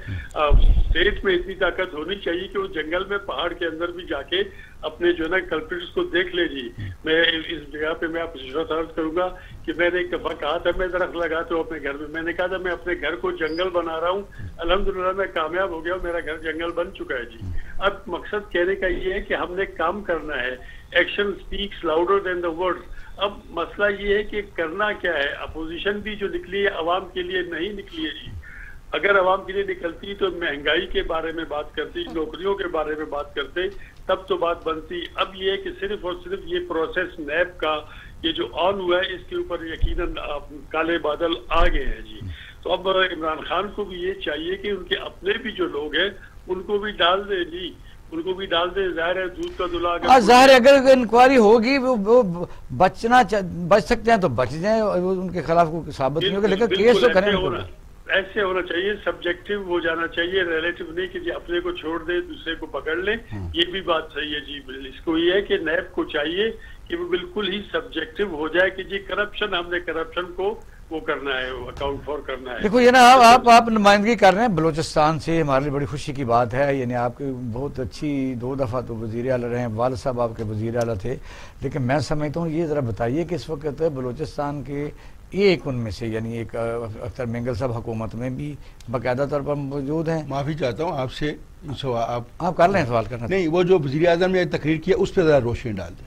स्टेट में इतनी ताकत होनी चाहिए कि वो जंगल में पहाड़ के अंदर भी जाके अपने जो है ना कल्प्रिट्स को देख ले जी। मैं इस जगह पे मैं आपको रिश्वत अर्ज करूंगा कि मैंने एक दफा कहा था मैं दरख्त लगाता हूँ अपने घर में, मैंने कहा था मैं अपने घर को जंगल बना रहा हूँ, अल्हम्दुलिल्लाह मैं कामयाब हो गया, मेरा घर जंगल बन चुका है जी। अब मकसद कहने का ये है कि हमने काम करना है, action speaks louder than the words. अब मसला ये है कि करना क्या है। अपोजिशन भी जो निकली है अवाम के लिए नहीं निकली है जी। अगर अवाम के लिए निकलती तो महंगाई के बारे में बात करती, नौकरियों के बारे में बात करते, तब तो बात बनती। अब ये है कि सिर्फ और सिर्फ ये प्रोसेस नैब का ये जो ऑन हुआ है इसके ऊपर यकीनन काले बादल आ गए हैं जी। तो अब इमरान खान को भी ये चाहिए कि उनके अपने भी जो लोग हैं उनको भी डाल दे जी, उनको भी डाल दे। जाहिर है दूध का दुला, जाहिर है अगर इंक्वायरी होगी वो बच सकते हैं तो बच जाए, उनके खिलाफ कोई साबित नहीं होगा, लेकिन केस तो करें। ऐसे होना चाहिए, सब्जेक्टिव हो जाना चाहिए, रिलेटिव नहीं कि जी अपने को छोड़ दे दूसरे को पकड़ ले। ये भी बात सही है जी। इसको ये है कि नैब को चाहिए कि वो बिल्कुल ही सब्जेक्टिव हो जाए कि जी करप्शन, हमने करप्शन को वो करना है, अकाउंट फॉर करना है। देखो ये ना आप नुमाइंदगी कर रहे हैं बलूचिस्तान से, हमारे लिए बड़ी खुशी की बात है। यानी आपकी बहुत अच्छी 2 दफ़ा तो वज़ीर आला रहे हैं, वालिद साहब आपके वज़ीर आला थे, लेकिन मैं समझता हूँ ये ज़रा बताइए कि इस वक्त बलूचिस्तान के एक उनमें से यानी एक अख्तर मेंगल साहब हुकूमत में भी बाकायदा तौर पर मौजूद हैं। माफ़ी चाहता हूँ आपसे, आप कर लें सवाल करना नहीं, वो जो वज़ीर आज़म ने तकरीर किया उस पर ज़रा रोशनी डाल दें।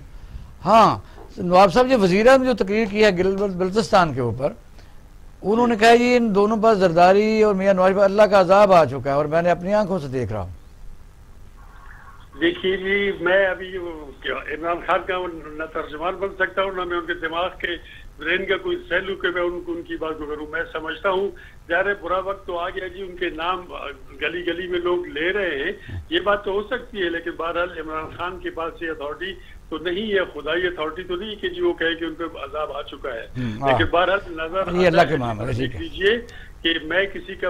हाँ नवाब साहब, जो वज़ीर आज़म जो तकरीर की है बलूचिस्तान के ऊपर, उन्होंने कहा जी इन दोनों पर जरदारी और मियां नवाज पर अल्लाह का अजाब आ चुका है और मैंने अपनी आंखों से देख रहा हूँ। देखिए जी, मैं अभी इमरान खान का न तर्जुमान बन सकता हूँ, न मैं उनके दिमाग के ब्रेन का कोई सेल के मैं उनकी बात को करूँ। मैं समझता हूँ ज़ाहिर बुरा वक्त तो आ गया जी, उनके नाम गली गली में लोग ले रहे हैं, ये बात तो हो सकती है, लेकिन बहरहाल इमरान खान के पास ये अथॉरिटी तो नहीं है, खुदाई अथॉरिटी तो नहीं कि जी वो कहे कि उन पर अजाब आ चुका है। लेकिन बहरहाल नजर ये अल्लाह के मामले देख लीजिए कि मैं किसी का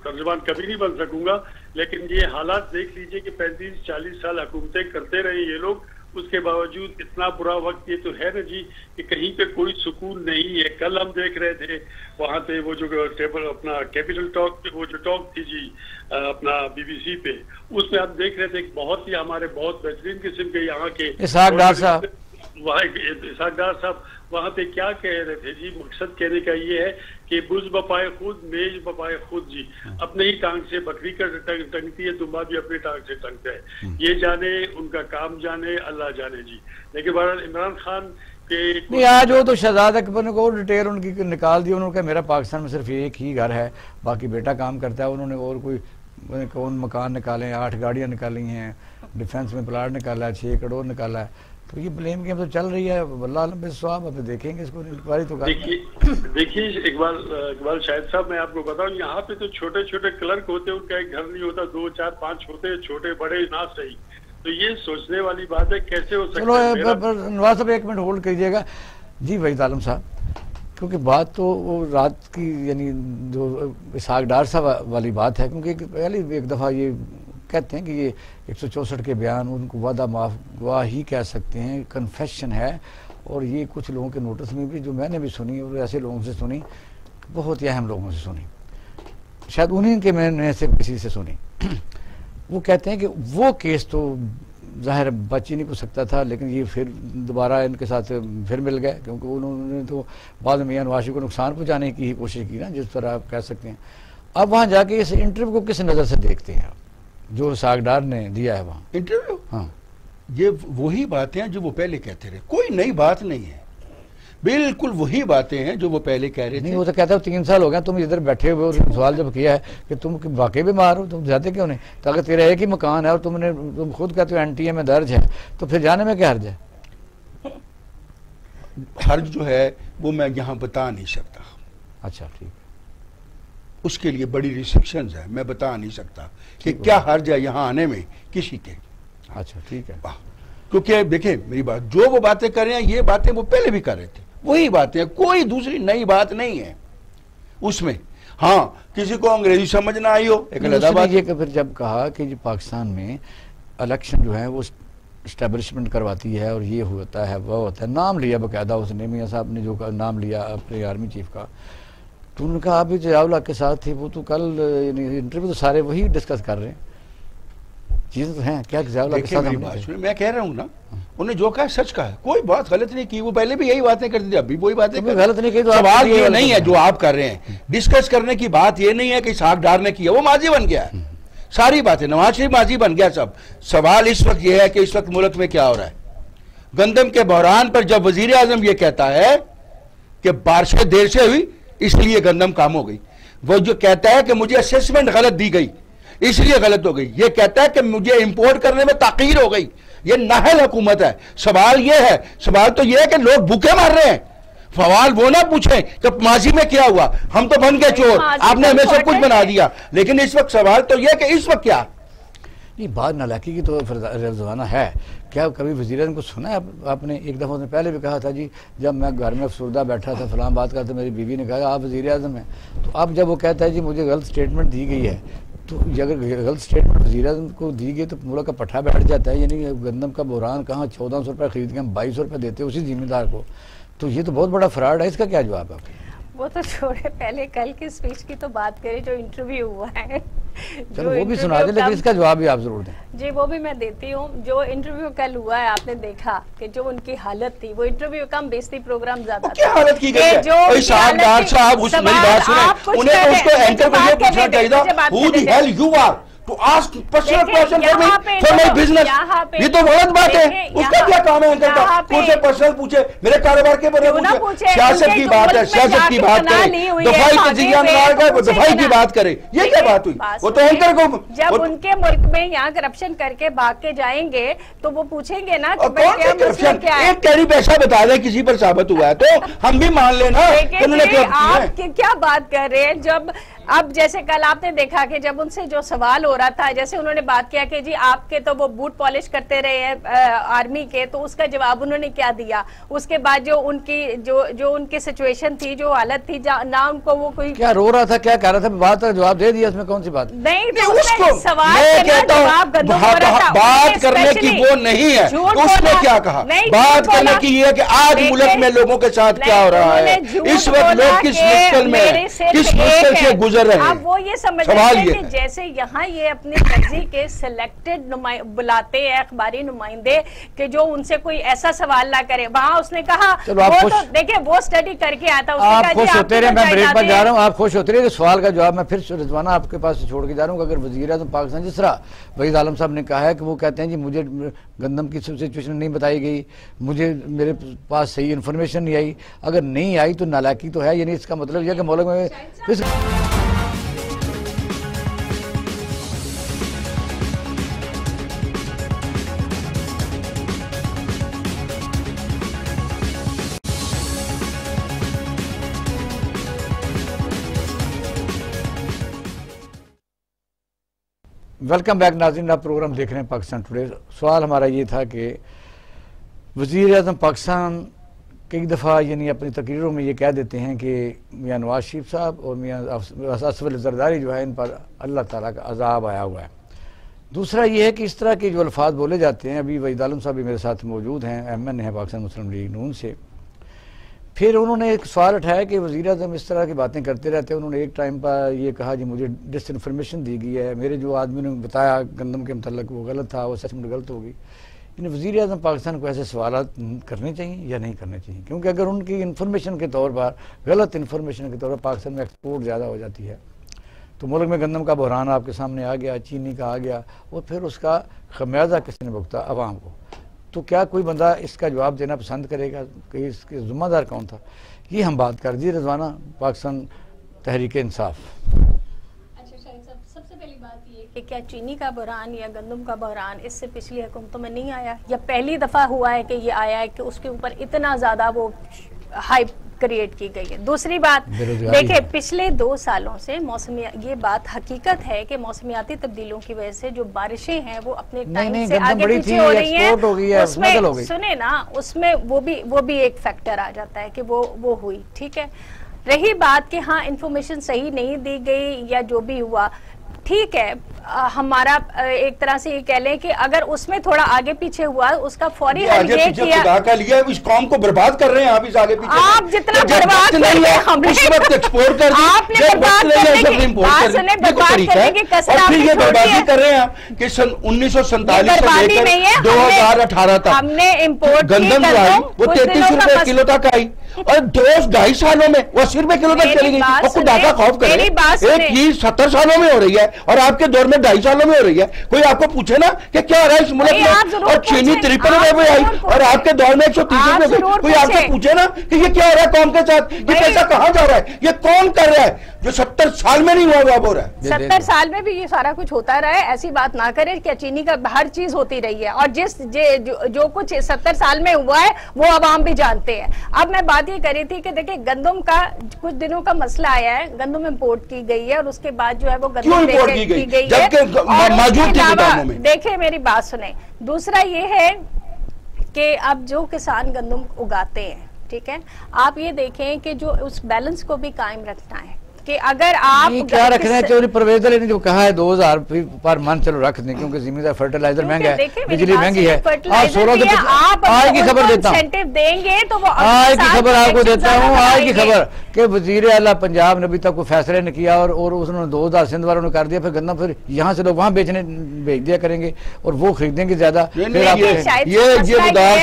तर्जुमान कभी नहीं बन सकूंगा, लेकिन ये हालात देख लीजिए कि 35-40 साल हुकूमतें करते रहे ये लोग, उसके बावजूद इतना बुरा वक्त ये तो है ना जी कि कहीं पे कोई सुकून नहीं है। कल हम देख रहे थे वहाँ पे वो जो टेबल अपना कैपिटल टॉक, वो जो टॉक थी जी अपना BBC पे, उसमें हम देख रहे थे बहुत ही हमारे बहुत बेहतरीन किस्म के यहाँ के इसहाक डार साहब, इसहाक डार साहब वहाँ पे क्या कह रहे थे जी। मकसद कहने का ये है कि बुज बपाए खुद मेज बपाए खुद जी, अपने ही टांग से बकरी का टंगती है, दुम्बा भी अपनी टांग से टंगता है। ये जाने, उनका काम जाने, अल्लाह जाने जी। लेकिन बहरहाल इमरान खान के नहीं, आज वो तो शहजाद अकबर को डिटेल उनकी निकाल दी, उन्होंने कहा मेरा पाकिस्तान में सिर्फ एक ही घर है, बाकी बेटा काम करता है। उन्होंने और कोई कौन मकान निकाले, 8 गाड़ियाँ निकाली हैं, डिफेंस में प्लाट निकाला है, 6 करोड़ निकाला है। तो ये ब्लेम गेम तो चल रही है, अल्लाह बेसवाब, अब देखेंगे इसको इंक्वायरी तो। देखिए इकबाल शाहिद साहब, मैं आपको बताऊं यहाँ पे तो छोटे छोटे क्लर्क होते हैं, उनका एक घर नहीं होता, 2, 4, 5 होते हैं, छोटे बड़े ना सही। तो ये सोचने वाली बात है, कैसे हो सकता है। चलो नवाज साहब 1 मिनट होल्ड कीजिएगा जी। वहीद आलम साहब, क्योंकि बात तो वो रात की यानी जो इसहाक डार साहब वाली बात है, क्योंकि पहले एक दफ़ा ये कहते हैं कि ये 164 के बयान उनको वादा माफ गवाह ही कह सकते हैं, कन्फेशन है। और ये कुछ लोगों के नोटिस में भी जो मैंने भी सुनी और ऐसे लोगों से सुनी, बहुत ही अहम लोगों से सुनी, शायद उन्हीं के मैंने से किसी से सुनी। वो कहते हैं कि वो केस तो ज़ाहिर बच ही नहीं सकता था, लेकिन ये फिर दोबारा इनके साथ फिर मिल गए, क्योंकि उन्होंने तो बाद में मियां नवाज को नुकसान पहुँचाने की ही कोशिश की ना, जिस तरह आप कह सकते हैं। अब वहाँ जाके इस इंटरव्यू को किस नज़र से देखते हैं जो इसहाक डार ने दिया है वहाँ इंटरव्यू? हाँ ये वही बातें हैं जो वो पहले कहते रहे, कोई नई बात नहीं है, बिल्कुल वही बातें हैं जो वो पहले कह रहे थे। नहीं, वो तो कहता है 3 साल हो गए तुम इधर बैठे हुए, और सवाल जब किया है कि तुम वाकई बीमार हो, तुम जाते क्यों नहीं? तो अगर तेरा एक ही मकान है और तुम खुद कहते हो एनटीए में दर्ज है, तो फिर जाने में क्या हर्ज है? हर्ज जो है वो मैं यहाँ बता नहीं सकता। अच्छा, ठीक, उसके लिए बड़ी रिस्ट्रिक्शंस है, मैं बता नहीं सकता कि क्या हर्ज है यहाँ आने में किसी के। अच्छा, ठीक है। क्योंकि देखिए मेरी बात, जो वो बातें कर रहे हैं ये बातें वो पहले भी कर रहे थे, वही बातें, कोई दूसरी नई बात नहीं है उसमें। हाँ, किसी को अंग्रेजी समझ ना आई हो, एक अलग बात। ये फिर जब कहा कि जो पाकिस्तान में इलेक्शन जो है वो इस्टेब्लिशमेंट करवाती है और ये होता है वो होता है, नाम लिया बाकायदा उसने, मियाँ साहब ने जो नाम लिया अपने आर्मी चीफ का, तो उन्होंने कहा अभी जो अवला के साथ थे वो तो कल इंटरव्यू तो सारे वही डिस्कस कर रहे हैं, चीजें तो हैं क्या अवला के साथ। मैं कह रहा हूँ ना, उन्होंने जो कहा सच कहा, कोई बात गलत नहीं की, वो पहले भी यही बातें करती थी, अभी वही बातें गलत नहीं की। तो सवाल ये नहीं है जो आप कर रहे हैं, डिस्कस करने की बात ये नहीं है कि साग डार ने किया, वो माजी बन गया है, सारी बातें नवाज शरीफ माजी बन गया सब। सवाल इस वक्त ये है कि इस वक्त मुल्क में क्या हो रहा है। गंदम के बहरान पर जब वजीर आजम ये कहता है कि बारिशें देर से हुई इसलिए गंदम काम हो गई, वो जो कहता है कि मुझे असेसमेंट गलत दी गई इसलिए गलत हो गई, ये कहता है कि मुझे इंपोर्ट करने में ताकीर हो गई, ये नाहल हुकूमत है। सवाल ये है, सवाल तो ये है कि लोग भूखे मर रहे हैं, सवाल वो ना पूछे कि माजी में क्या हुआ, हम तो बन गए चोर, आपने हमें सब कुछ बना दिया। लेकिन इस वक्त सवाल तो यह कि इस वक्त क्या, ये बात नालायकी की तो जमाना है। क्या कभी वज़ीर-ए-आज़म को सुना है आपने? एक दफ़ा उसने पहले भी कहा था जी, जब मैं घर में अफसरदा बैठा था फलां बात करता, मेरी बीवी ने कहा आप वज़ीर-ए-आज़म हैं, तो अब जब वो कहता है जी मुझे गलत स्टेटमेंट दी गई है, तो अगर गलत स्टेटमेंट वज़ीर-ए-आज़म को दी गई तो मुल्क का पट्टा बैठ जाता है। यानी गंदम का बहरान कहाँ 1400 रुपये खरीद के हम 2200 रुपये देते उसी जिम्मेदार को, तो ये तो बहुत बड़ा फ्रॉड है। इसका क्या जवाब है? वो तो छोड़े, पहले कल की स्पीच की तो बात करें जो इंटरव्यू हुआ है। चलो वो भी सुना दे, लेकिन इसका जवाब भी आप जरूर दें। जी वो भी मैं देती हूँ। जो इंटरव्यू कल हुआ है आपने देखा कि जो उनकी हालत थी, वो इंटरव्यू कम बेइज्जती प्रोग्राम ज्यादा क्या हालत की गई है? साहब उस मेरी बात सुने, उन्हें उसको एंकर को ये पूछना चाहिए who the hell you are to ask personal question for my business. ये तो गलत बात है, उसका क्या काम है एंकर का? मुझसे पर्सनल पूछे, मेरे कारोबार के बारे में पूछे, सियासत की बात है, सियासत की बात करे, दफाई के जिया में दफाई की बात करे, ये क्या बात हुई? वो तो एंकर को जब उनके मुल्क में यहाँ करप्शन करके भाग के जाएंगे तो वो पूछेंगे ना कि करप्शन एक कैरी पैसा बता दें किसी पर साबित हुआ है तो हम भी मान लेना। आप क्या बात कर रहे हैं? जब अब जैसे कल आपने देखा कि जब उनसे जो सवाल हो रहा था, जैसे उन्होंने बात किया कि जी आपके तो वो बूट पॉलिश करते रहे हैं आर्मी के, तो उसका जवाब उन्होंने क्या दिया। उसके बाद जो उनकी सिचुएशन थी, जो हालत थी, ना उनको वो कोई क्या रो रहा था, क्या कह रहा था, बात का जवाब दे दिया, उसमें कौन सी बात नहीं? उसको सवाल बात करने की वो नहीं है, उसने क्या कहा, बात करने की ये कि आज मुल्क में लोगों के साथ क्या हो रहा है, इस वक्त लोग किस मुश्किल में, किस मुश्किल से गुजर रहे हैं। अब वो ये समझ रहे हैं कि जैसे यहाँ ये अपनी मर्जी के सिलेक्टेड बुलाते हैं अखबारी नुमाइंदे कि जो उनसे कोई ऐसा सवाल ना करे। वहाँ उसने कहा वो तो देखिए वो स्टडी करके आता, आप खुश होते रहे, मैं ब्रेक पर जा रहा हूँ, आप खुश होते रहे। सवाल का जवाब मैं फिर रिजवाना आपके पास छोड़ के जा रहा हूँ। अगर वज़ीर-ए-आज़म पाकिस्तान, जिस तरह वहीद आलम साहब ने कहा है कि वो कहते हैं जी मुझे गंदम की सिचुएशन नहीं बताई गई, मुझे मेरे पास सही इन्फॉर्मेशन नहीं आई, अगर नहीं आई तो नालायकी तो है। यानी इसका मतलब यह कि मुल्क में वेलकम बैक नाज़रीन, आप प्रोग्राम देख रहे हैं पाकिस्तान टुडे। सवाल हमारा ये था कि वज़ीर-ए-आज़म पाकिस्तान कई दफ़ा यानी अपनी तकरीरों में ये कह देते हैं कि मियाँ नवाज शरीफ साहब और मियाँ असद ज़रदारी जो है इन पर अल्लाह ताला का अज़ाब आया हुआ है। दूसरा ये है कि इस तरह के जो अल्फाज बोले जाते हैं, अभी वहीद आलम साहब भी मेरे साथ मौजूद हैं, MN है पाकिस्तान मुस्लिम लीग नून से। फिर उन्होंने एक सवाल उठाया कि वज़ीर-ए-आज़म इस तरह की बातें करते रहते हैं। उन्होंने एक टाइम पर ये कहा जी मुझे डिसइन्फॉर्मेशन दी गई है, मेरे जो आदमी ने बताया गंदम के मतलब वो गलत था, वो सचमुच गलत होगी। इन वज़ीर-ए-आज़म पाकिस्तान को ऐसे सवाल करने चाहिए या नहीं करने चाहिए? क्योंकि अगर उनकी इन्फॉर्मेशन के तौर पर, गलत इन्फॉर्मेशन के तौर पर पाकिस्तान में एक्सपोर्ट ज़्यादा हो जाती है, तो मुल्क में गंदम का बहरान आपके सामने आ गया, चीनी का आ गया, और फिर उसका खमियाजा किसने भुगता? अवाम को। तो क्या कोई बंदा इसका जवाब देना पसंद करेगा कि इसके जिम्मेदार कौन था? ये हम बात कर दी रजवाना, पाकिस्तान तहरीक इंसाफ। अच्छा शाहिद साहब, सबसे पहली बात ये कि क्या चीनी का बहरान या गंदम का बहरान इससे पिछली हुकूमतों में नहीं आया, या पहली दफ़ा हुआ है कि ये आया है कि उसके ऊपर इतना ज़्यादा वो हाइप क्रिएट की गई है? दूसरी बात देखिए, पिछले 2 सालों से मौसमी, ये बात हकीकत है कि मौसमियाती तब्दीलियों की वजह से जो बारिशें हैं वो अपने टाइम से आगे पीछे हो रही हैं। उसमें सुने ना, उसमें वो भी एक फैक्टर आ जाता है कि वो हुई, ठीक है। रही बात कि हाँ इंफॉर्मेशन सही नहीं दी गई या जो भी हुआ, ठीक है, हमारा एक तरह से ये कह लें कि अगर उसमें थोड़ा आगे पीछे हुआ, उसका फौरी हल ये किया का लिया, इस कौम को बर्बाद कर रहे हैं आप इस आगे पीछे। आप जितना बर्बाद कर रहे हैं, हमने उस वक्त एक्सपोर्ट कर दी, आपने बर्बाद करने की कसर आपने बर्बादी कर रहे हैं कि सन 1947 से लेकर 2018 तक हमने इम्पोर्ट गंदम जो आई वो 33 रुपए किलो तक आई, और 2-2.5 सालों में वो 80 रुपए किलो तक चली गई। आपको डाका खौफ करे, एक चीज 70 सालों में हो रही है और आपके दौर में 2.5 सालों में हो रही है। कोई आपको पूछे ना कि क्या हो रहा है इस मुल्क में, और चीनी 53 रुपए में आई और आपके दौर में 130 रुपए। कोई आपको पूछे ना कि ये क्या हो रहा है कौम के साथ, ये पैसा कहाँ जा रहा है, ये कौन कर रहा है जो 70 साल में नहीं हुआ हो रहा है। 70 साल में भी ये सारा कुछ होता रहा है, ऐसी बात ना करें। क्या चीनी का हर चीज होती रही है, और जो कुछ 70 साल में हुआ है वो आवाम भी जानते हैं। अब मैं बात ये कर रही थी कि देखिए, गंदम का कुछ दिनों का मसला आया है, गंदम इम्पोर्ट की गई है और उसके बाद जो है वो गंदम इम्पोर्ट की गई है, देखिए मेरी बात सुने। दूसरा ये है कि अब जो किसान गंदम उगाते हैं, ठीक है, आप ये देखें कि जो उस बैलेंस को भी कायम रखना है कि अगर आप क्या रखना है। चौधरी परवेज अली ने जो कहा है 2000 पर मन, चलो रख दें, क्योंकि जमीन फर्टिलाइजर महंगा है, बिजली महंगी है। आज 16 से आज की खबर देता हूँ, देंगे तो वो आज की खबर आपको देता हूँ, आज की खबर कि वजीर आला पंजाब ने अभी तक कोई फैसले ने किया और उसने 2000 सिंध वालों ने कर दिया, फिर गन्ना फिर यहाँ से लोग वहाँ बेचने भेज दिया करेंगे और वो खरीदेंगे ज्यादा। ये बुदार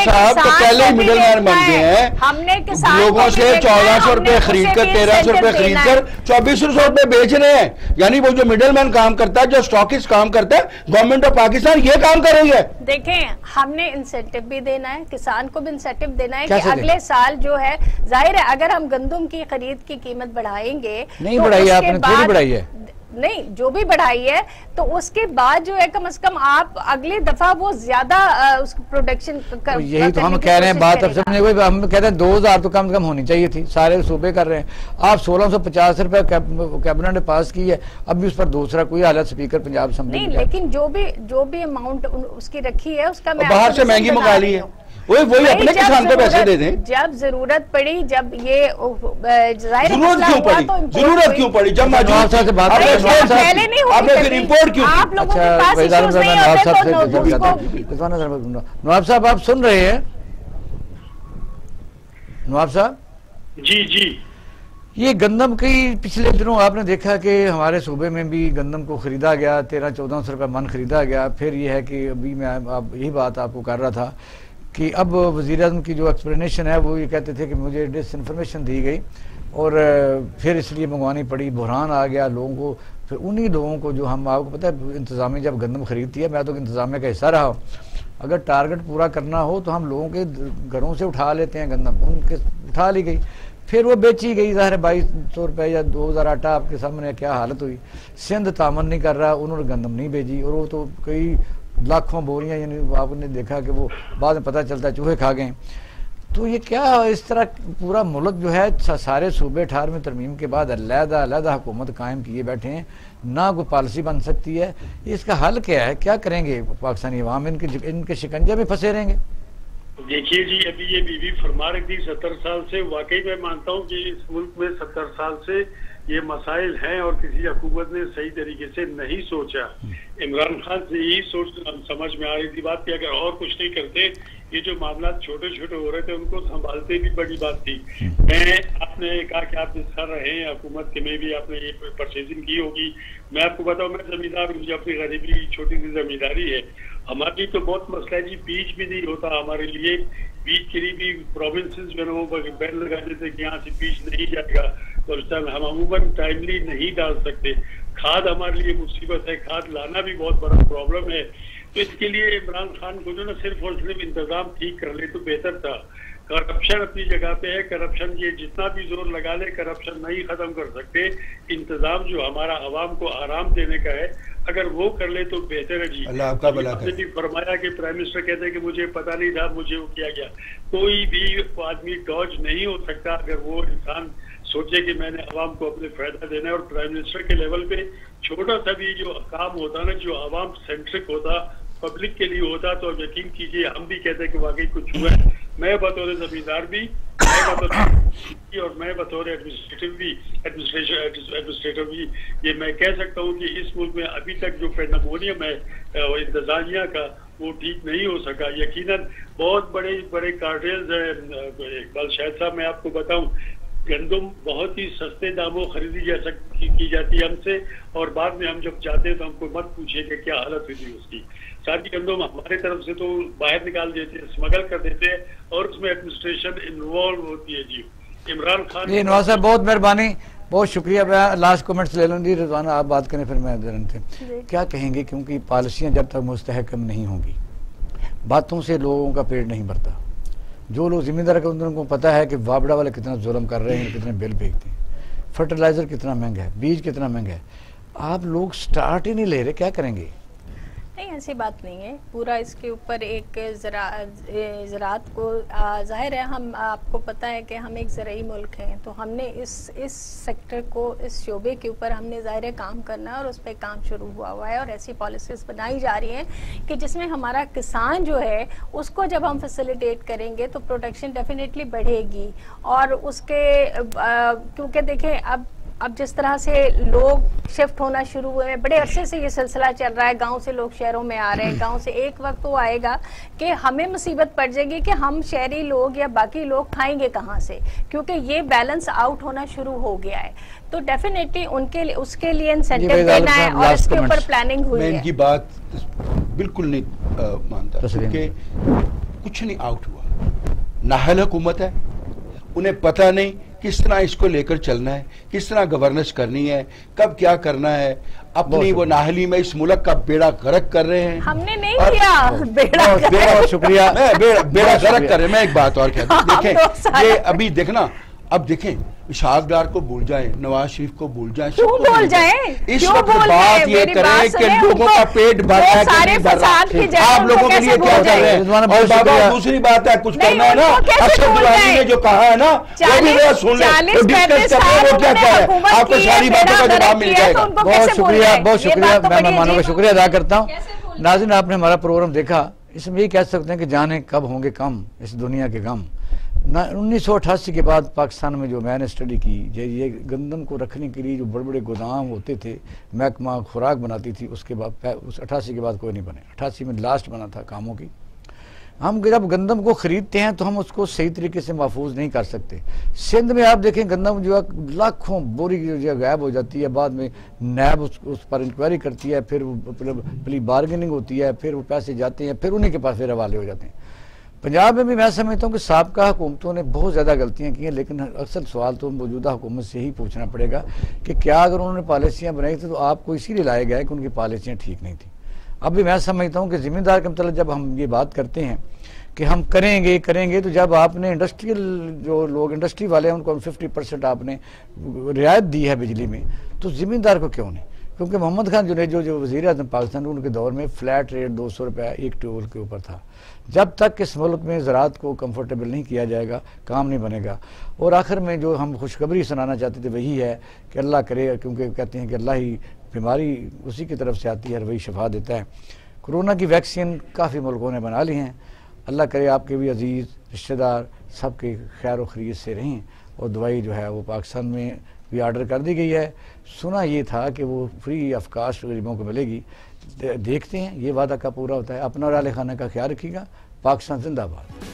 साहब तो पहले ही मिडल मैन बन गए हैं, हमने लोगों से 1400 रुपए खरीद कर 1300 रुपए खरीदकर 2400 रुपए बेच रहे हैं। यानी वो जो मिडलमैन काम करता है, जो स्टॉकिस्ट काम करता है, गवर्नमेंट ऑफ पाकिस्तान ये काम कर रही है। देखें, हमने इंसेंटिव भी देना है, किसान को भी इंसेंटिव देना है कि अगले साल जो है, जाहिर है अगर हम गंदम की खरीद की कीमत बढ़ाएंगे, नहीं बढ़ाई है आपने, थोड़ी बढ़ाई है, नहीं जो भी बढ़ाई है, तो उसके बाद जो है कम से कम आप अगली दफा वो ज्यादा उसको प्रोडक्शन कर, यही तो हम कह रहे हैं बात। अब समझे, हम कहते हैं 2000 तो कम से कम होनी चाहिए थी, सारे सूबे कर रहे हैं। आप 1650 रुपए कैबिनेट ने पास की है, अभी उस पर दूसरा कोई हालत स्पीकर पंजाब असेंबली नहीं, लेकिन जो भी अमाउंट उसकी रखी है उसका मैं बाहर से महंगी मंगा ली है, वही अपने किसान को पैसे दे दें। जब जरूरत पड़ी, जब ये जरूरत क्यों पड़ी, जब पहले नहीं आपने फिर इम्पोर्ट क्यों? आप लोगों के पास इश्यूज नहीं होते तो नवाब साहब आप सुन रहे हैं? नवाब साहब जी, ये गंदम की पिछले दिनों आपने देखा कि हमारे सूबे में भी गंदम को खरीदा गया, 1300-1400 रुपये मन खरीदा गया। फिर ये है कि अभी मैं यही बात आपको कर रहा था कि अब वज़ीर-ए-आज़म की जो एक्सप्लेनेशन है वो ये कहते थे कि मुझे डिसइंफॉर्मेशन दी गई और फिर इसलिए मंगवानी पड़ी, बहरान आ गया लोगों को। फिर उन्हीं लोगों को जो हम, आपको पता है इंतज़ामिया जब गंदम खरीदती है, मैं तो इंतज़ामिया का हिस्सा रहा हूँ, अगर टारगेट पूरा करना हो तो हम लोगों के घरों से उठा लेते हैं गंदम, उनके उठा ली गई, फिर वो बेची गई। ज़ाहिर है 2200 रुपये या 2000 आटा, आपके सामने क्या हालत हुई। सिंध तामन नहीं कर रहा, उन्होंने गंदम नहीं भेजी और वो तो कई लाखों बोरियां, यानी आपने देखा कि वो बाद में पता चलता है चूहे खा गए। तो ये क्या इस तरह पूरा मुल्क जो है सारे सूबे 18वीं तरमीम के बाद अलग-अलग हुकूमत कायम किए बैठे हैं, ना कोई पॉलिसी बन सकती है। इसका हल क्या है, क्या करेंगे पाकिस्तानी अवाम? इनके शिकंजे में फंसे रहेंगे? देखिए जी, अभी ये बीबी फरमा रही थी 70 साल से, वाकई मैं मानता हूँ कि इस मुल्क में 70 साल से ये मसाइल हैं और किसी हुकूमत ने सही तरीके से नहीं सोचा। इमरान खान से यही सोच समझ में आ रही थी बात कि अगर और कुछ नहीं करते, ये जो मामला छोटे छोटे हो रहे थे उनको संभालते भी बड़ी बात थी। आपने कहा कि आप जिस कर रहे हैं हुकूमत के में भी आपने ये परचेजिंग की होगी। मैं आपको बताऊं, मैं जमींदार, मुझे अपनी गरीबी छोटी सी जमींदारी है। हमारी तो बहुत मसला है जी, बीज भी नहीं होता हमारे लिए। बीज के लिए भी प्रोविंसेस में वो बैन लगा देते कि यहाँ से बीज नहीं जाएगा, तो उस टाइम हम अमूमन टाइमली नहीं डाल सकते। खाद हमारे लिए मुसीबत है, खाद लाना भी बहुत बड़ा प्रॉब्लम है। तो इसके लिए इमरान खान को जो ना सिर्फ और सिर्फ इंतजाम ठीक कर ले तो बेहतर था। करप्शन अपनी जगह पे है, करप्शन ये जितना भी जोर लगा ले करप्शन नहीं खत्म कर सकते। इंतजाम जो हमारा आवाम को आराम देने का है, अगर वो कर ले तो बेहतर है जी। अल्लाह आपका भला करे। भी फरमाया कि प्राइम मिनिस्टर कहते हैं कि मुझे पता नहीं था, मुझे वो किया गया। कोई भी आदमी डॉज नहीं हो सकता अगर वो इंसान सोचे कि मैंने आवाम को अपने फायदा देना है। और प्राइम मिनिस्टर के लेवल पे छोटा सा भी जो काम होता ना, जो आवाम सेंट्रिक होता, पब्लिक के लिए होता, तो यकीन कीजिए हम भी कहते हैं कि वाकई कुछ हुआ है। मैं बतौर जमींदार भी, और मैं बतौर एडमिनिस्ट्रेटर भी ये मैं कह सकता हूँ कि इस मुल्क में अभी तक जो पेंडेमोनियम है इंतजामिया का वो ठीक नहीं हो सका। यकीनन बहुत बड़े बड़े कार्टेल्स हैं। इकबाल शाहिद साहब मैं आपको बताऊं, गंदम बहुत ही सस्ते दामों खरीदी की जाती है हमसे, और बाद में हम जब जाते हैं तो हमको मत पूछिए कि क्या हालत हुई थी उसकी। सारी गंदम हमारे तरफ से तो बाहर निकाल देते हैं, स्मगल कर देते हैं, और उसमें एडमिनिस्ट्रेशन इन्वॉल्व होती है जी। इमरान खान जी नवाज साहब बहुत मेहरबानी, बहुत शुक्रिया। मैं लास्ट कमेंट्स ले लूँ जी। रिजवाना आप बात करें फिर मैं क्या कहेंगे, क्योंकि पॉलिसियाँ जब तक मुस्तहकम नहीं होंगी, बातों से लोगों का पेट नहीं भरता। जो लोग जिम्मेदार हैं उनको पता है कि वाबड़ा वाले कितना जुल्म कर रहे हैं, कितने बिल भेजते हैं, फर्टिलाइजर कितना महंगा है, बीज कितना महंगा है। आप लोग स्टार्ट ही नहीं ले रहे, क्या करेंगे? नहीं, ऐसी बात नहीं है। पूरा इसके ऊपर एक ज़राअत को ज़ाहिर है, हम आपको पता है कि हम एक ज़राई मुल्क हैं, तो हमने इस सेक्टर को, इस शोबे के ऊपर हमने ज़ाहिर है काम करना है, और उस पर काम शुरू हुआ है और ऐसी पॉलिसीज़ बनाई जा रही हैं कि जिसमें हमारा किसान जो है उसको जब हम फैसिलिटेट करेंगे तो प्रोटेक्शन डेफिनेटली बढ़ेगी। और उसके क्योंकि देखें अब जिस तरह से लोग शिफ्ट होना शुरू हुए हैं, बड़े अरसे से ये सिलसिला चल रहा है, गांव से लोग शहरों में आ रहे हैं, गांव से एक वक्त तो आएगा कि हमें मुसीबत पड़ जाएगी कि हम शहरी लोग या बाकी लोग खाएंगे कहां से, क्योंकि ये बैलेंस आउट होना शुरू हो गया है। तो डेफिनेटली उनके लिए, उसके लिए इंसेंटिव देना है और इसके ऊपर प्लानिंग हुई है। मैं इनकी बात बिल्कुल नहीं मानता, क्योंकि कुछ नहीं आउट हुआ। नाहल हुकूमत है, उन्हें पता नहीं किस तरह इसको लेकर चलना है, किस तरह गवर्नेंस करनी है, कब क्या करना है। अपनी वो नाहली में इस मुल्क का बेड़ा गर्क कर रहे हैं। हमने नहीं किया बेड़ा शुक्रिया, बेड़ा गर्क कर रहे हैं। मैं एक बात और कहता हूँ, देखें ये अभी देखना, अब देखें इशहाक डार को भूल जाएं, नवाज शरीफ को भूल जाएं, क्यों भूल जाएं? इस वक्त बात ये करें कि लोगों का पेट भर रहा है कि नहीं भर रहा। आप लोगों के लिए क्या कर रहे हैं? और बाबा दूसरी बात है, कुछ करना है ना, अक्षर दुलानी ने जो कहा है ना वो भी जरा सुन लें, तो डिस्कस करते हैं वो क्या कह रहे हैं, आपको सारी बातों का जवाब मिल जाएगा। बहुत शुक्रिया, बहुत शुक्रिया। मैं मेहमानों का शुक्रिया अदा करता हूँ। नाज़रीन, आपने हमारा प्रोग्राम देखा, इसमें ये कह सकते हैं कि जाने कब होंगे कम इस दुनिया के गम। 1988 के बाद पाकिस्तान में जो मैंने स्टडी की, ये गंदम को रखने के लिए जो बड़े बड़े गोदाम होते थे, महकमा खुराक बनाती थी, उसके बाद उस 88 के बाद कोई नहीं बने। 88 में लास्ट बना था कामों की। हम जब गंदम को ख़रीदते हैं तो हम उसको सही तरीके से महफूज नहीं कर सकते। सिंध में आप देखें गंदम जो है लाखों बोरी जो गायब हो जाती है, बाद में नैब उस पर इंक्वायरी करती है, फिर प्ली बार्गेनिंग होती है, फिर वो पैसे जाते हैं, फिर उन्हीं के पास फिर हवाले हो जाते हैं। पंजाब में भी मैं समझता हूँ कि साबका हुकूमतों ने बहुत ज़्यादा गलतियाँ की हैं, लेकिन अक्सर सवाल तो मौजूदा हुकूमत से ही पूछना पड़ेगा कि क्या अगर उन्होंने पॉलिसियाँ बनाई थी तो आपको इसीलिए लाया गया है कि उनकी पॉलिसियाँ ठीक नहीं थी। अब भी मैं समझता हूँ कि ज़िम्मेदार के मतलब जब हम ये बात करते हैं कि हम करेंगे, तो जब आपने इंडस्ट्रियल जो लोग इंडस्ट्री वाले हैं उनको 50% आपने रियायत दी है बिजली में, तो ज़िम्मेदार को क्यों नहीं? क्योंकि मोहम्मद खान जो वज़ीर आज़म पाकिस्तान, उनके दौर में फ्लैट रेट 200 रुपये एक ट्यूबवेल के ऊपर था। जब तक इस मुल्क में ज़राअत को कंफर्टेबल नहीं किया जाएगा, काम नहीं बनेगा। और आखिर में जो हम खुशखबरी सुनाना चाहते थे वही है कि अल्लाह करे, क्योंकि कहते हैं कि अल्लाह ही बीमारी उसी की तरफ से आती है और वही शफा देता है। कोरोना की वैक्सीन काफ़ी मुल्कों ने बना ली हैं। अल्लाह करे आपके भी अजीज़ रिश्तेदार सबके खैर खैरियत से रहें, और दवाई जो है वो पाकिस्तान में भी आर्डर कर दी गई है। सुना ये था कि वो फ्री ऑफ कास्ट गरीबों को मिलेगी। देखते हैं ये वादा का पूरा होता है। अपना और आले खाना का ख्याल रखिएगा। पाकिस्तान जिंदाबाद।